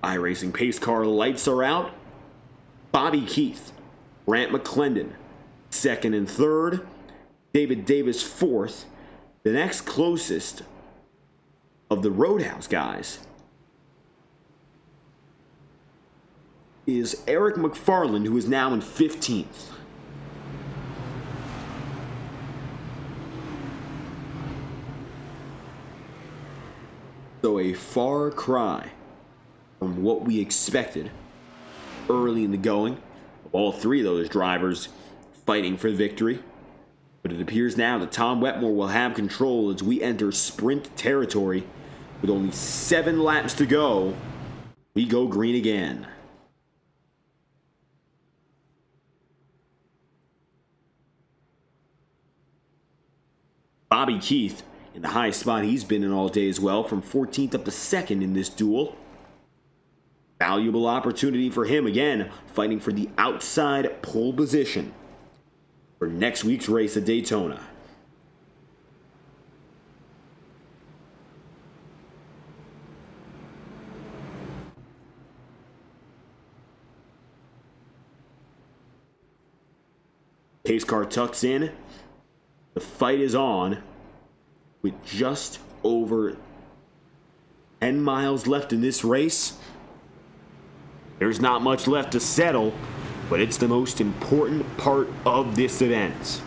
iRacing pace car lights are out. Bobby Keith, Brant McClendon, 2nd and 3rd. David Davis, 4th. The next closest of the Roadhouse guys is Eric McFarland, who is now in 15th. So a far cry from what we expected early in the going. All 3 of those drivers fighting for victory. But it appears now that Tom Wetmore will have control as we enter sprint territory. With only 7 laps to go, we go green again. Bobby Keith in the high spot he's been in all day as well, from 14th up to 2nd in this duel. Valuable opportunity for him again, fighting for the outside pole position for next week's race at Daytona. Pace car tucks in. The fight is on with just over 10 miles left in this race. There's not much left to settle, but it's the most important part of this event.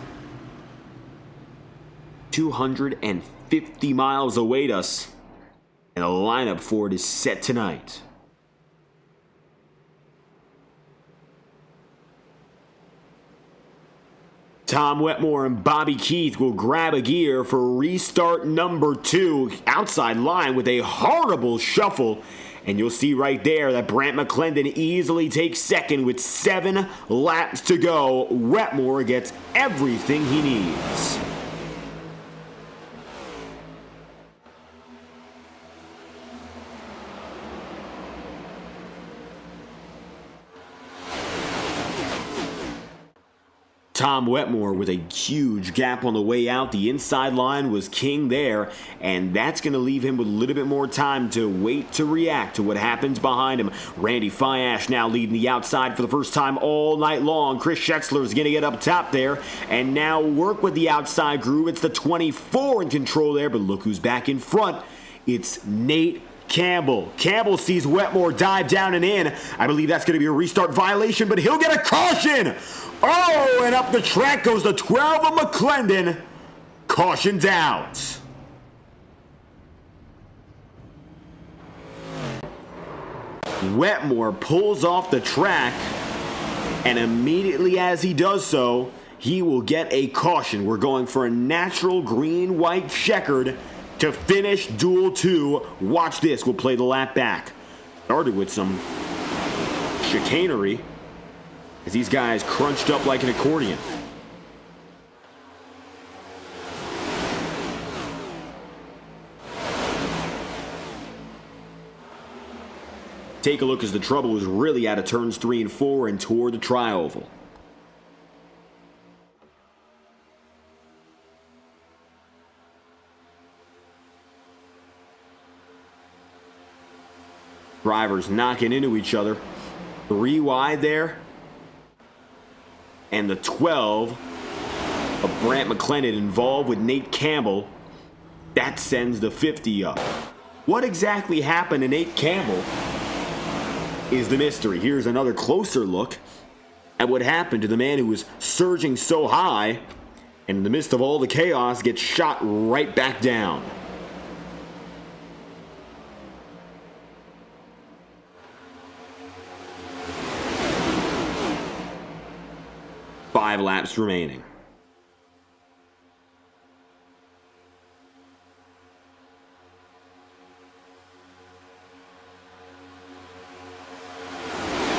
250 miles await us, and the lineup for it is set tonight. Tom Wetmore and Bobby Keith will grab a gear for restart number 2. Outside line with a horrible shuffle. And you'll see right there that Brant McClendon easily takes second with 7 laps to go. Wetmore gets everything he needs. Tom Wetmore with a huge gap on the way out. The inside line was king there, and that's going to leave him with a little bit more time to wait to react to what happens behind him. Randy Fiash now leading the outside for the first time all night long. Chris Schetzler is going to get up top there and now work with the outside groove. It's the 24 in control there, but look who's back in front. It's Nate Campbell. Campbell sees Wetmore dive down and in. I believe that's going to be a restart violation, but he'll get a caution. Oh, and up the track goes the 12 of McClendon. Caution's out. Wetmore pulls off the track, and immediately as he does so, he will get a caution. We're going for a natural green-white checkered to finish Duel 2. Watch this. We'll play the lap back. Started with some chicanery as these guys crunched up like an accordion. Take a look as the trouble was really out of turns 3 and 4 and toward the tri-oval. Drivers knocking into each other. 3 wide there. And the 12 of Brant McClendon involved with Nate Campbell. That sends the 50 up. What exactly happened to Nate Campbell is the mystery. Here's another closer look at what happened to the man who was surging so high and in the midst of all the chaos gets shot right back down. Five laps remaining.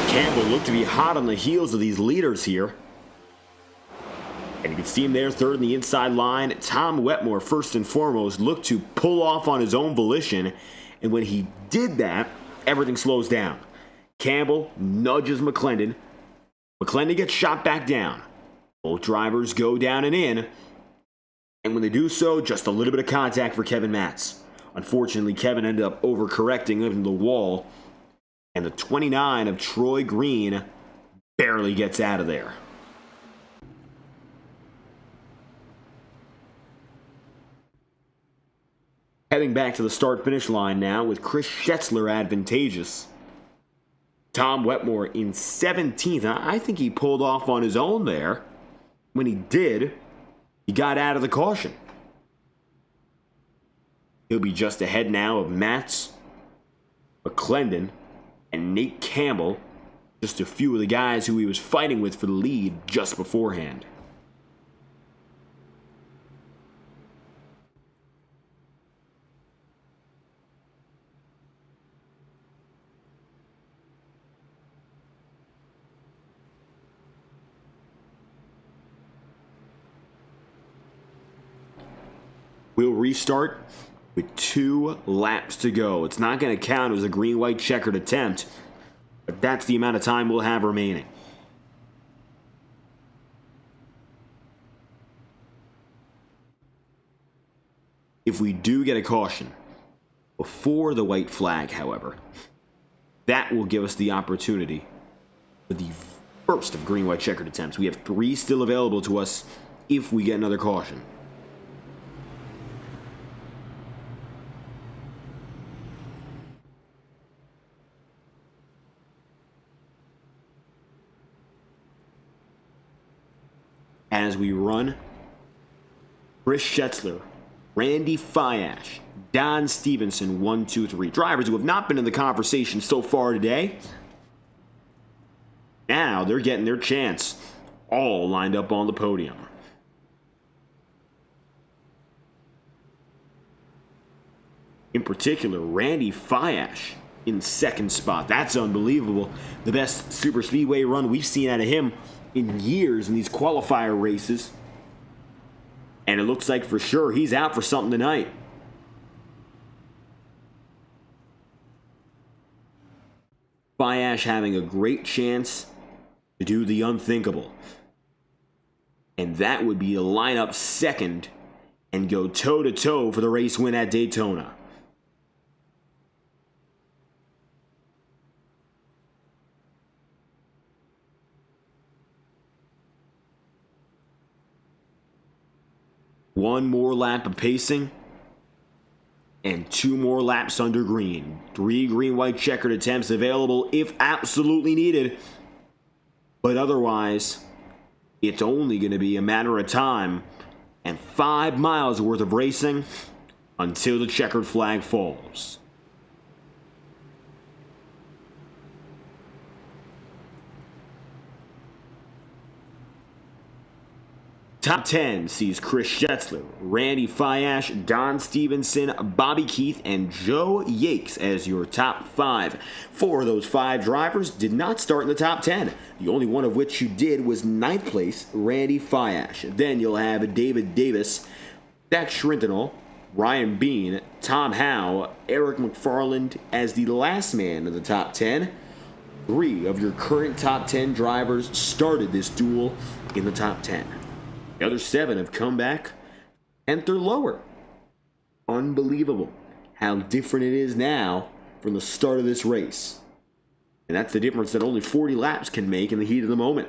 Campbell looked to be hot on the heels of these leaders here. And you can see him there, third in the inside line. Tom Wetmore, first and foremost, looked to pull off on his own volition. And when he did that, everything slows down. Campbell nudges McClendon. McClendon gets shot back down. Both drivers go down and in. And when they do so, just a little bit of contact for Kevin Matz. Unfortunately, Kevin ended up overcorrecting into the wall. And the 29 of Troy Green barely gets out of there. Heading back to the start-finish line now with Chris Schetzler advantageous. Tom Wetmore in 17th. I think he pulled off on his own there. When he did, he got out of the caution. He'll be just ahead now of Matz, McClendon, and Nate Campbell. Just a few of the guys who he was fighting with for the lead just beforehand. We'll restart with 2 laps to go. It's not going to count as a green-white checkered attempt, but that's the amount of time we'll have remaining. If we do get a caution before the white flag, however, that will give us the opportunity for the first of green-white checkered attempts. We have 3 still available to us if we get another caution. As we run, Chris Schetzler, Randy Fiash, Don Stevenson, 1, 2, 3. Drivers who have not been in the conversation so far today. Now they're getting their chance, all lined up on the podium. In particular, Randy Fiash in second spot. That's unbelievable. The best super speedway run we've seen out of him in years in these qualifier races. And it looks like for sure he's out for something tonight. Fiash having a great chance to do the unthinkable. And that would be to line up second and go toe-to-toe for the race win at Daytona. One more lap of pacing and 2 more laps under green. 3 green-white checkered attempts available if absolutely needed. But otherwise, it's only going to be a matter of time and 5 miles worth of racing until the checkered flag falls. Top 10 sees Chris Schetzler, Randy Fiash, Don Stevenson, Bobby Keith, and Joe Yakes as your top 5. 4 of those 5 drivers did not start in the top 10. The only one of which who did was 9th place, Randy Fiash. Then you'll have David Davis, Zach Schrintenal, Ryan Bean, Tom Howe, Eric McFarland as the last man in the top 10. 3 of your current top 10 drivers started this duel in the top 10. The other 7 have come back, and they're lower. Unbelievable how different it is now from the start of this race. And that's the difference that only 40 laps can make in the heat of the moment.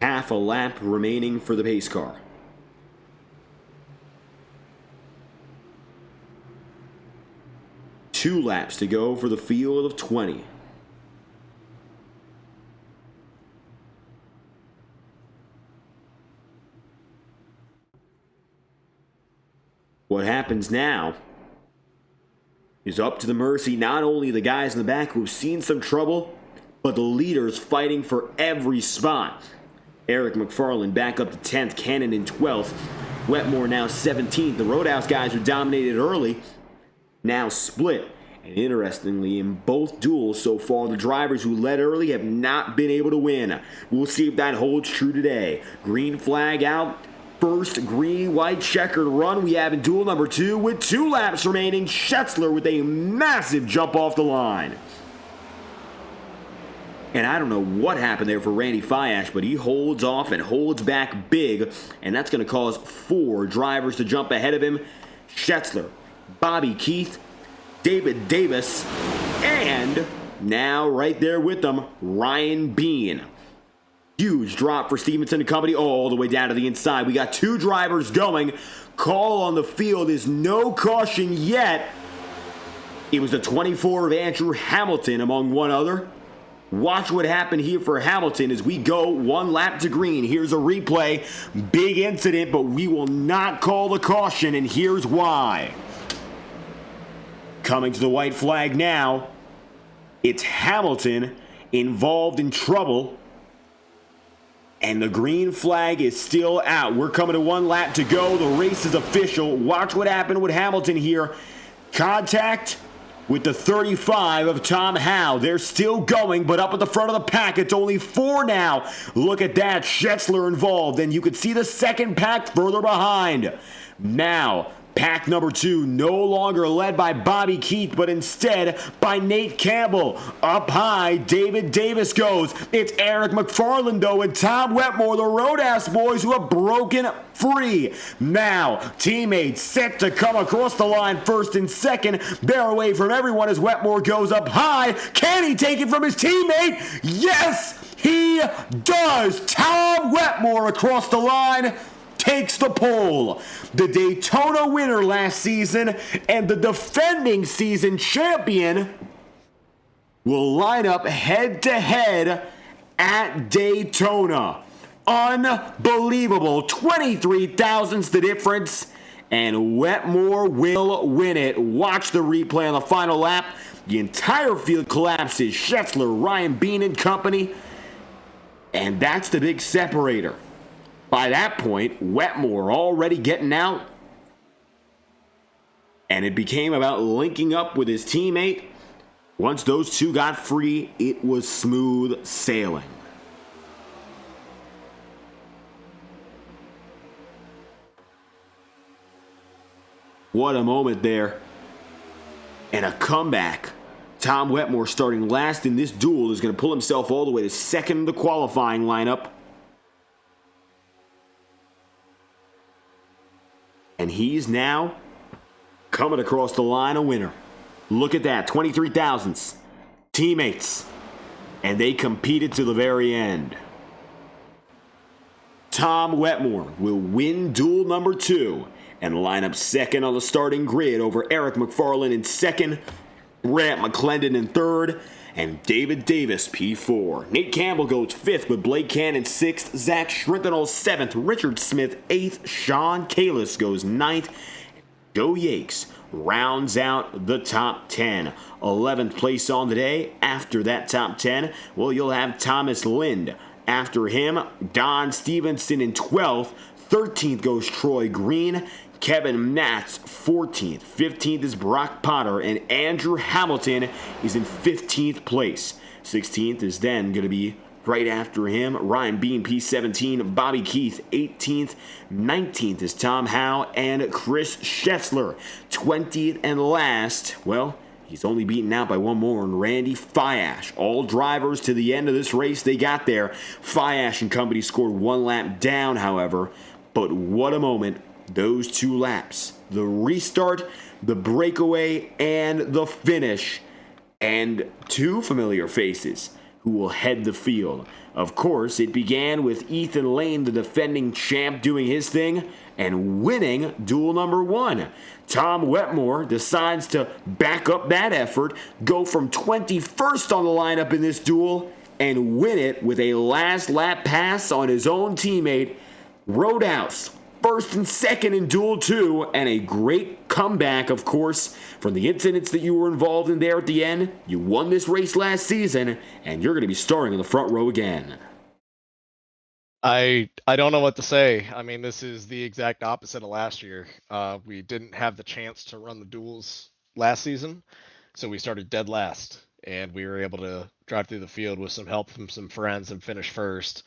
Half a lap remaining for the pace car. Two laps to go for the field of 20. What happens now is up to the mercy not only of the guys in the back who've seen some trouble, but the leaders fighting for every spot. Eric McFarland back up to 10th, Cannon in 12th, Wetmore now 17th. The Roadhouse guys who dominated early now split. And interestingly, in both duels so far, the drivers who led early have not been able to win. We'll see if that holds true today. Green flag out. First green-white checkered run we have in duel number 2 with 2 laps remaining. Schetzler with a massive jump off the line. And I don't know what happened there for Randy Fiash, but he holds off and holds back big, and that's going to cause 4 drivers to jump ahead of him. Schetzler, Bobby Keith, David Davis, and now right there with them, Ryan Bean. Huge drop for Stevenson and company all the way down to the inside. We got 2 drivers going. Call on the field is no caution yet. It was the 24 of Andrew Hamilton among one other. Watch what happened here for Hamilton as we go 1 lap to green. Here's a replay. Big incident, but we will not call the caution, and here's why. Coming to the white flag now, it's Hamilton involved in trouble, and the green flag is still out. We're coming to 1 lap to go. The race is official. Watch what happened with Hamilton here. Contact with the 35 of Tom Howe. They're still going, but up at the front of the pack, it's only 4 now. Look at that, Schetzler involved, and you can see the second pack further behind. Now, pack number 2, no longer led by Bobby Keith, but instead by Nate Campbell. Up high, David Davis goes. It's Eric McFarland, though, and Tom Wetmore, the Roadhouse boys, who have broken free. Now, teammates set to come across the line first and second. They're away from everyone as Wetmore goes up high. Can he take it from his teammate? Yes, he does. Tom Wetmore across the line takes the pole. The Daytona winner last season and the defending season champion will line up head-to-head at Daytona. Unbelievable. 23 thousandths the difference, and Wetmore will win it. Watch the replay on the final lap. The entire field collapses. Scheffler, Ryan Bean and company. And that's the big separator. By that point, Wetmore already getting out. And it became about linking up with his teammate. Once those two got free, it was smooth sailing. What a moment there. And a comeback. Tom Wetmore, starting last in this duel, is going to pull himself all the way to second in the qualifying lineup. And he's now coming across the line a winner. Look at that, 23 thousandths. Teammates. And they competed to the very end. Tom Wetmore will win duel number 2 and line up second on the starting grid over Eric McFarlane in second, Brant McClendon in third, and David Davis P4. Nate Campbell goes 5th with Blake Cannon 6th, Zach Schrintenol 7th, Richard Smith 8th, Sean Kalis goes 9th, Joe Yakes rounds out the top 10. 11th place on the day. After that top 10, well, you'll have Thomas Lind. After him, Don Stevenson in 12th. 13th goes Troy Green. Kevin Matz 14th. 15th is Brock Potter. And Andrew Hamilton is in 15th place. 16th is then going to be right after him, Ryan Bean, P17, Bobby Keith, 18th, 19th is Tom Howe, and Chris Scheffler, 20th and last. Well, he's only beaten out by one more, and Randy Fiash. All drivers to the end of this race, they got there. Fiash and company scored one lap down, however, but what a moment. Those 2 laps, the restart, the breakaway, and the finish, and 2 familiar faces who will head the field. Of course, it began with Ethan Lane, the defending champ, doing his thing and winning duel number 1. Tom Wetmore decides to back up that effort, go from 21st on the lineup in this duel, and win it with a last lap pass on his own teammate, Roadhouse. 1st and 2nd in duel 2, and a great comeback, of course, from the incidents that you were involved in there at the end. You won this race last season, and you're going to be starting in the front row again. I don't know what to say. I mean, this is the exact opposite of last year. We didn't have the chance to run the duels last season, so we started dead last, and we were able to drive through the field with some help from some friends and finish first.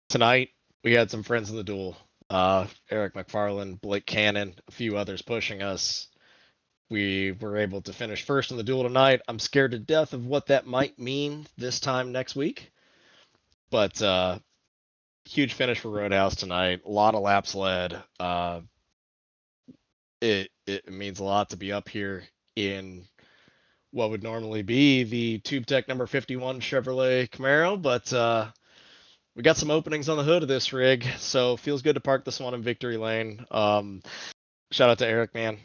Tonight, we had some friends in the duel. Eric McFarlane, Blake Cannon, a few others pushing us. We were able to finish first in the duel tonight. I'm scared to death of what that might mean this time next week. But huge finish for Roadhouse tonight. A lot of laps led. It means a lot to be up here in what would normally be the Tube Tech number 51 Chevrolet Camaro, but we got some openings on the hood of this rig, so feels good to park this one in victory lane. Shout out to Eric, man.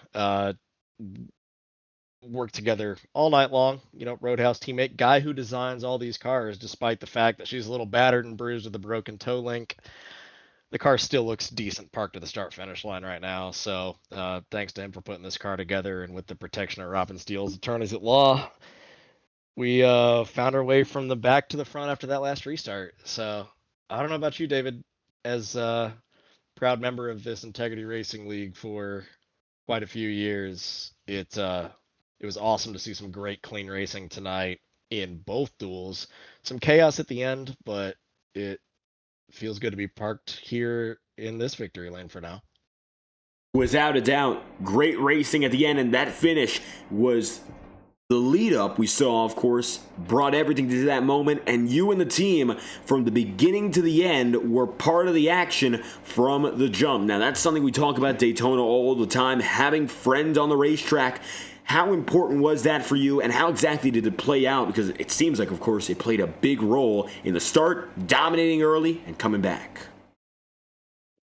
Worked together all night long. You know, Roadhouse teammate, guy who designs all these cars, despite the fact that she's a little battered and bruised with a broken toe link. The car still looks decent parked at the start-finish line right now, so thanks to him for putting this car together, and with the protection of Robin Steele's attorneys at law, we found our way from the back to the front after that last restart. So I don't know about you, David, as a proud member of this Integrity Racing League for quite a few years. It was awesome to see some great clean racing tonight in both duels. Some chaos at the end, but it feels good to be parked here in this victory lane for now. Without a doubt, great racing at the end, and that finish was the lead up we saw, of course, brought everything to that moment, and you and the team from the beginning to the end were part of the action from the jump. Now, that's something we talk about Daytona all the time, having friends on the racetrack. How important was that for you, and how exactly did it play out? Because it seems like, of course, it played a big role in the start, dominating early, and coming back.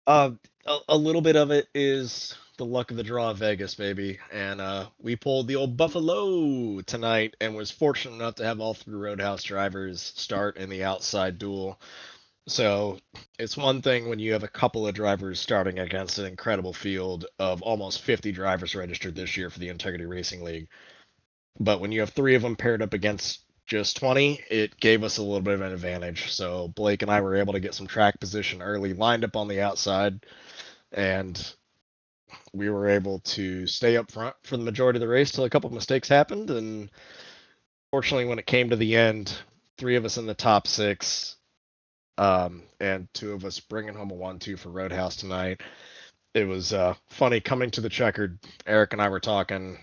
A little bit of it is the luck of the draw of Vegas, baby. And we pulled the old Buffalo tonight and was fortunate enough to have all 3 Roadhouse drivers start in the outside duel. So it's one thing when you have a couple of drivers starting against an incredible field of almost 50 drivers registered this year for the Integrity Racing League. But when you have 3 of them paired up against just 20, it gave us a little bit of an advantage. So Blake and I were able to get some track position early, lined up on the outside, and we were able to stay up front for the majority of the race till a couple of mistakes happened. And fortunately, when it came to the end, 3 of us in the top 6, and 2 of us bringing home a 1-2 for Roadhouse tonight. It was funny coming to the checkered. Eric and I were talking,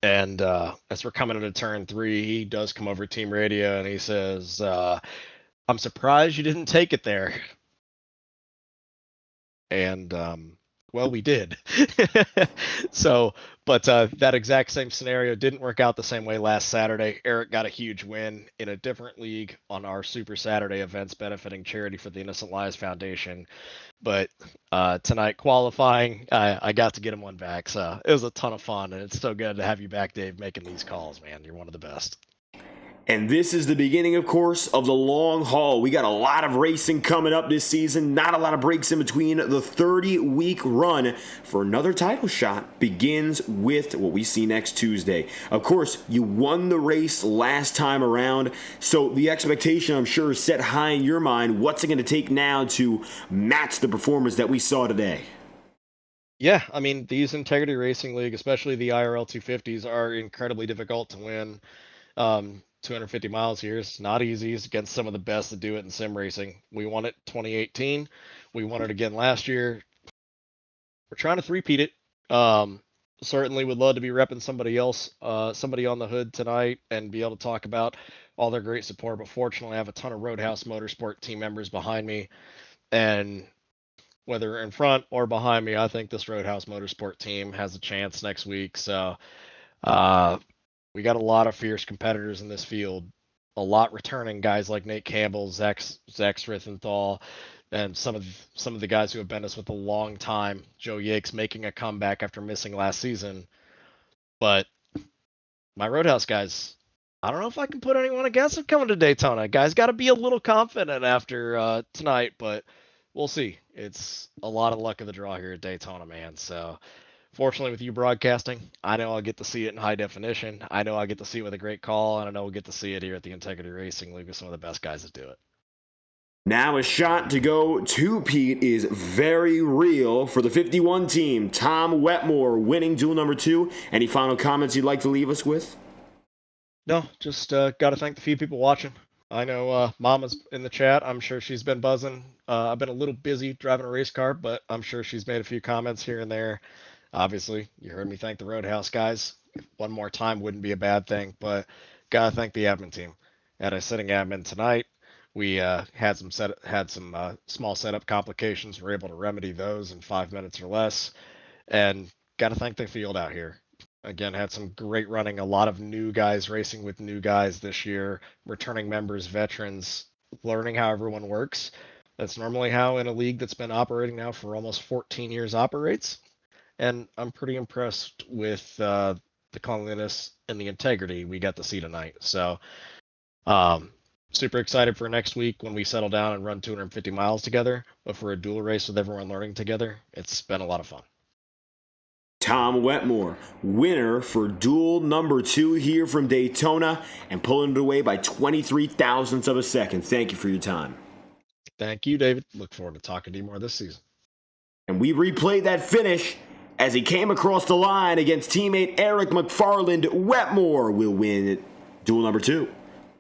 and as we're coming into turn 3, he does come over team radio and he says, "I'm surprised you didn't take it there." And well, we did. So, but that exact same scenario didn't work out the same way last Saturday. Eric got a huge win in a different league on our Super Saturday events benefiting charity for the Innocent Lives Foundation. But tonight qualifying, I got to get him one back. So it was a ton of fun, and it's so good to have you back, Dave, making these calls, man. You're one of the best. And this is the beginning, of course, of the long haul. We got a lot of racing coming up this season. Not a lot of breaks in between. The 30-week run for another title shot begins with what we see next Tuesday. Of course, you won the race last time around, so the expectation, I'm sure, is set high in your mind. What's it going to take now to match the performance that we saw today? Yeah, I mean, these Integrity Racing League, especially the IRL 250s, are incredibly difficult to win. 250 miles here is not easy. It's against some of the best that do it in sim racing. We won it 2018. We won it again last year. We're trying to three-peat it. Certainly would love to be repping somebody else, somebody on the hood tonight, and be able to talk about all their great support. But fortunately, I have a ton of Roadhouse Motorsport team members behind me. And whether in front or behind me, I think this Roadhouse Motorsport team has a chance next week. So, we got a lot of fierce competitors in this field, a lot returning guys like Nate Campbell, Zach Srithenthal, and some of the guys who have been us with a long time. Joe Yakes making a comeback after missing last season. But my Roadhouse guys, I don't know if I can put anyone against them coming to Daytona. Guys got to be a little confident after tonight, but we'll see. It's a lot of luck of the draw here at Daytona, man. So fortunately, with you broadcasting, I know I'll get to see it in high definition. I know I'll get to see it with a great call, and I know we'll get to see it here at the Integrity Racing League with some of the best guys that do it. Now a shot to go to Pete is very real for the 51 team. Tom Wetmore winning duel number 2. Any final comments you'd like to leave us with? No, just got to thank the few people watching. I know Mama's in the chat. I'm sure she's been buzzing. I've been a little busy driving a race car, but I'm sure she's made a few comments here and there. Obviously, you heard me thank the Roadhouse guys. One more time wouldn't be a bad thing, but gotta thank the admin team. Had a sitting admin tonight. We had some small setup complications. We're able to remedy those in 5 minutes or less, and gotta thank the field out here. Again, had some great running. A lot of new guys racing with new guys this year. Returning members, veterans, learning how everyone works. That's normally how in a league that's been operating now for almost 14 years operates. And I'm pretty impressed with the cleanliness and the integrity we got to see tonight. So super excited for next week when we settle down and run 250 miles together. But for a dual race with everyone learning together, it's been a lot of fun. Tom Wetmore, winner for duel number 2 here from Daytona and pulling it away by 23 thousandths of a second. Thank you for your time. Thank you, David. Look forward to talking to you more this season. And we replayed that finish as he came across the line against teammate Eric McFarland. Wetmore will win duel number 2.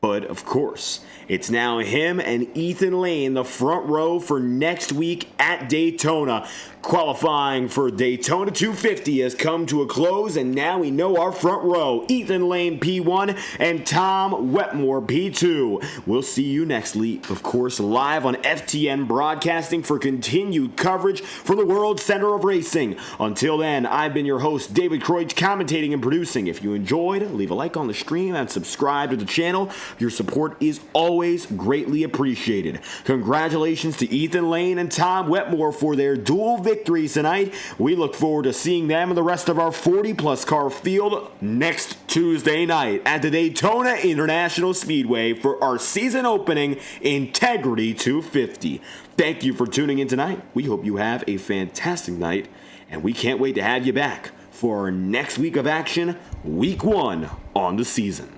But, of course, it's now him and Ethan Lane, the front row for next week at Daytona. Qualifying for Daytona 250 has come to a close, and now we know our front row. Ethan Lane, P1, and Tom Wetmore, P2. We'll see you next week, of course, live on FTN Broadcasting for continued coverage from the World Center of Racing. Until then, I've been your host, David Kreutz, commentating and producing. If you enjoyed, leave a like on the stream and subscribe to the channel. Your support is always greatly appreciated. Congratulations to Ethan Lane and Tom Wetmore for their dual victories tonight. We look forward to seeing them and the rest of our 40-plus car field next Tuesday night at the Daytona International Speedway for our season opening Integrity 250. Thank you for tuning in tonight. We hope you have a fantastic night, and we can't wait to have you back for our next week of action, week 1 on the season.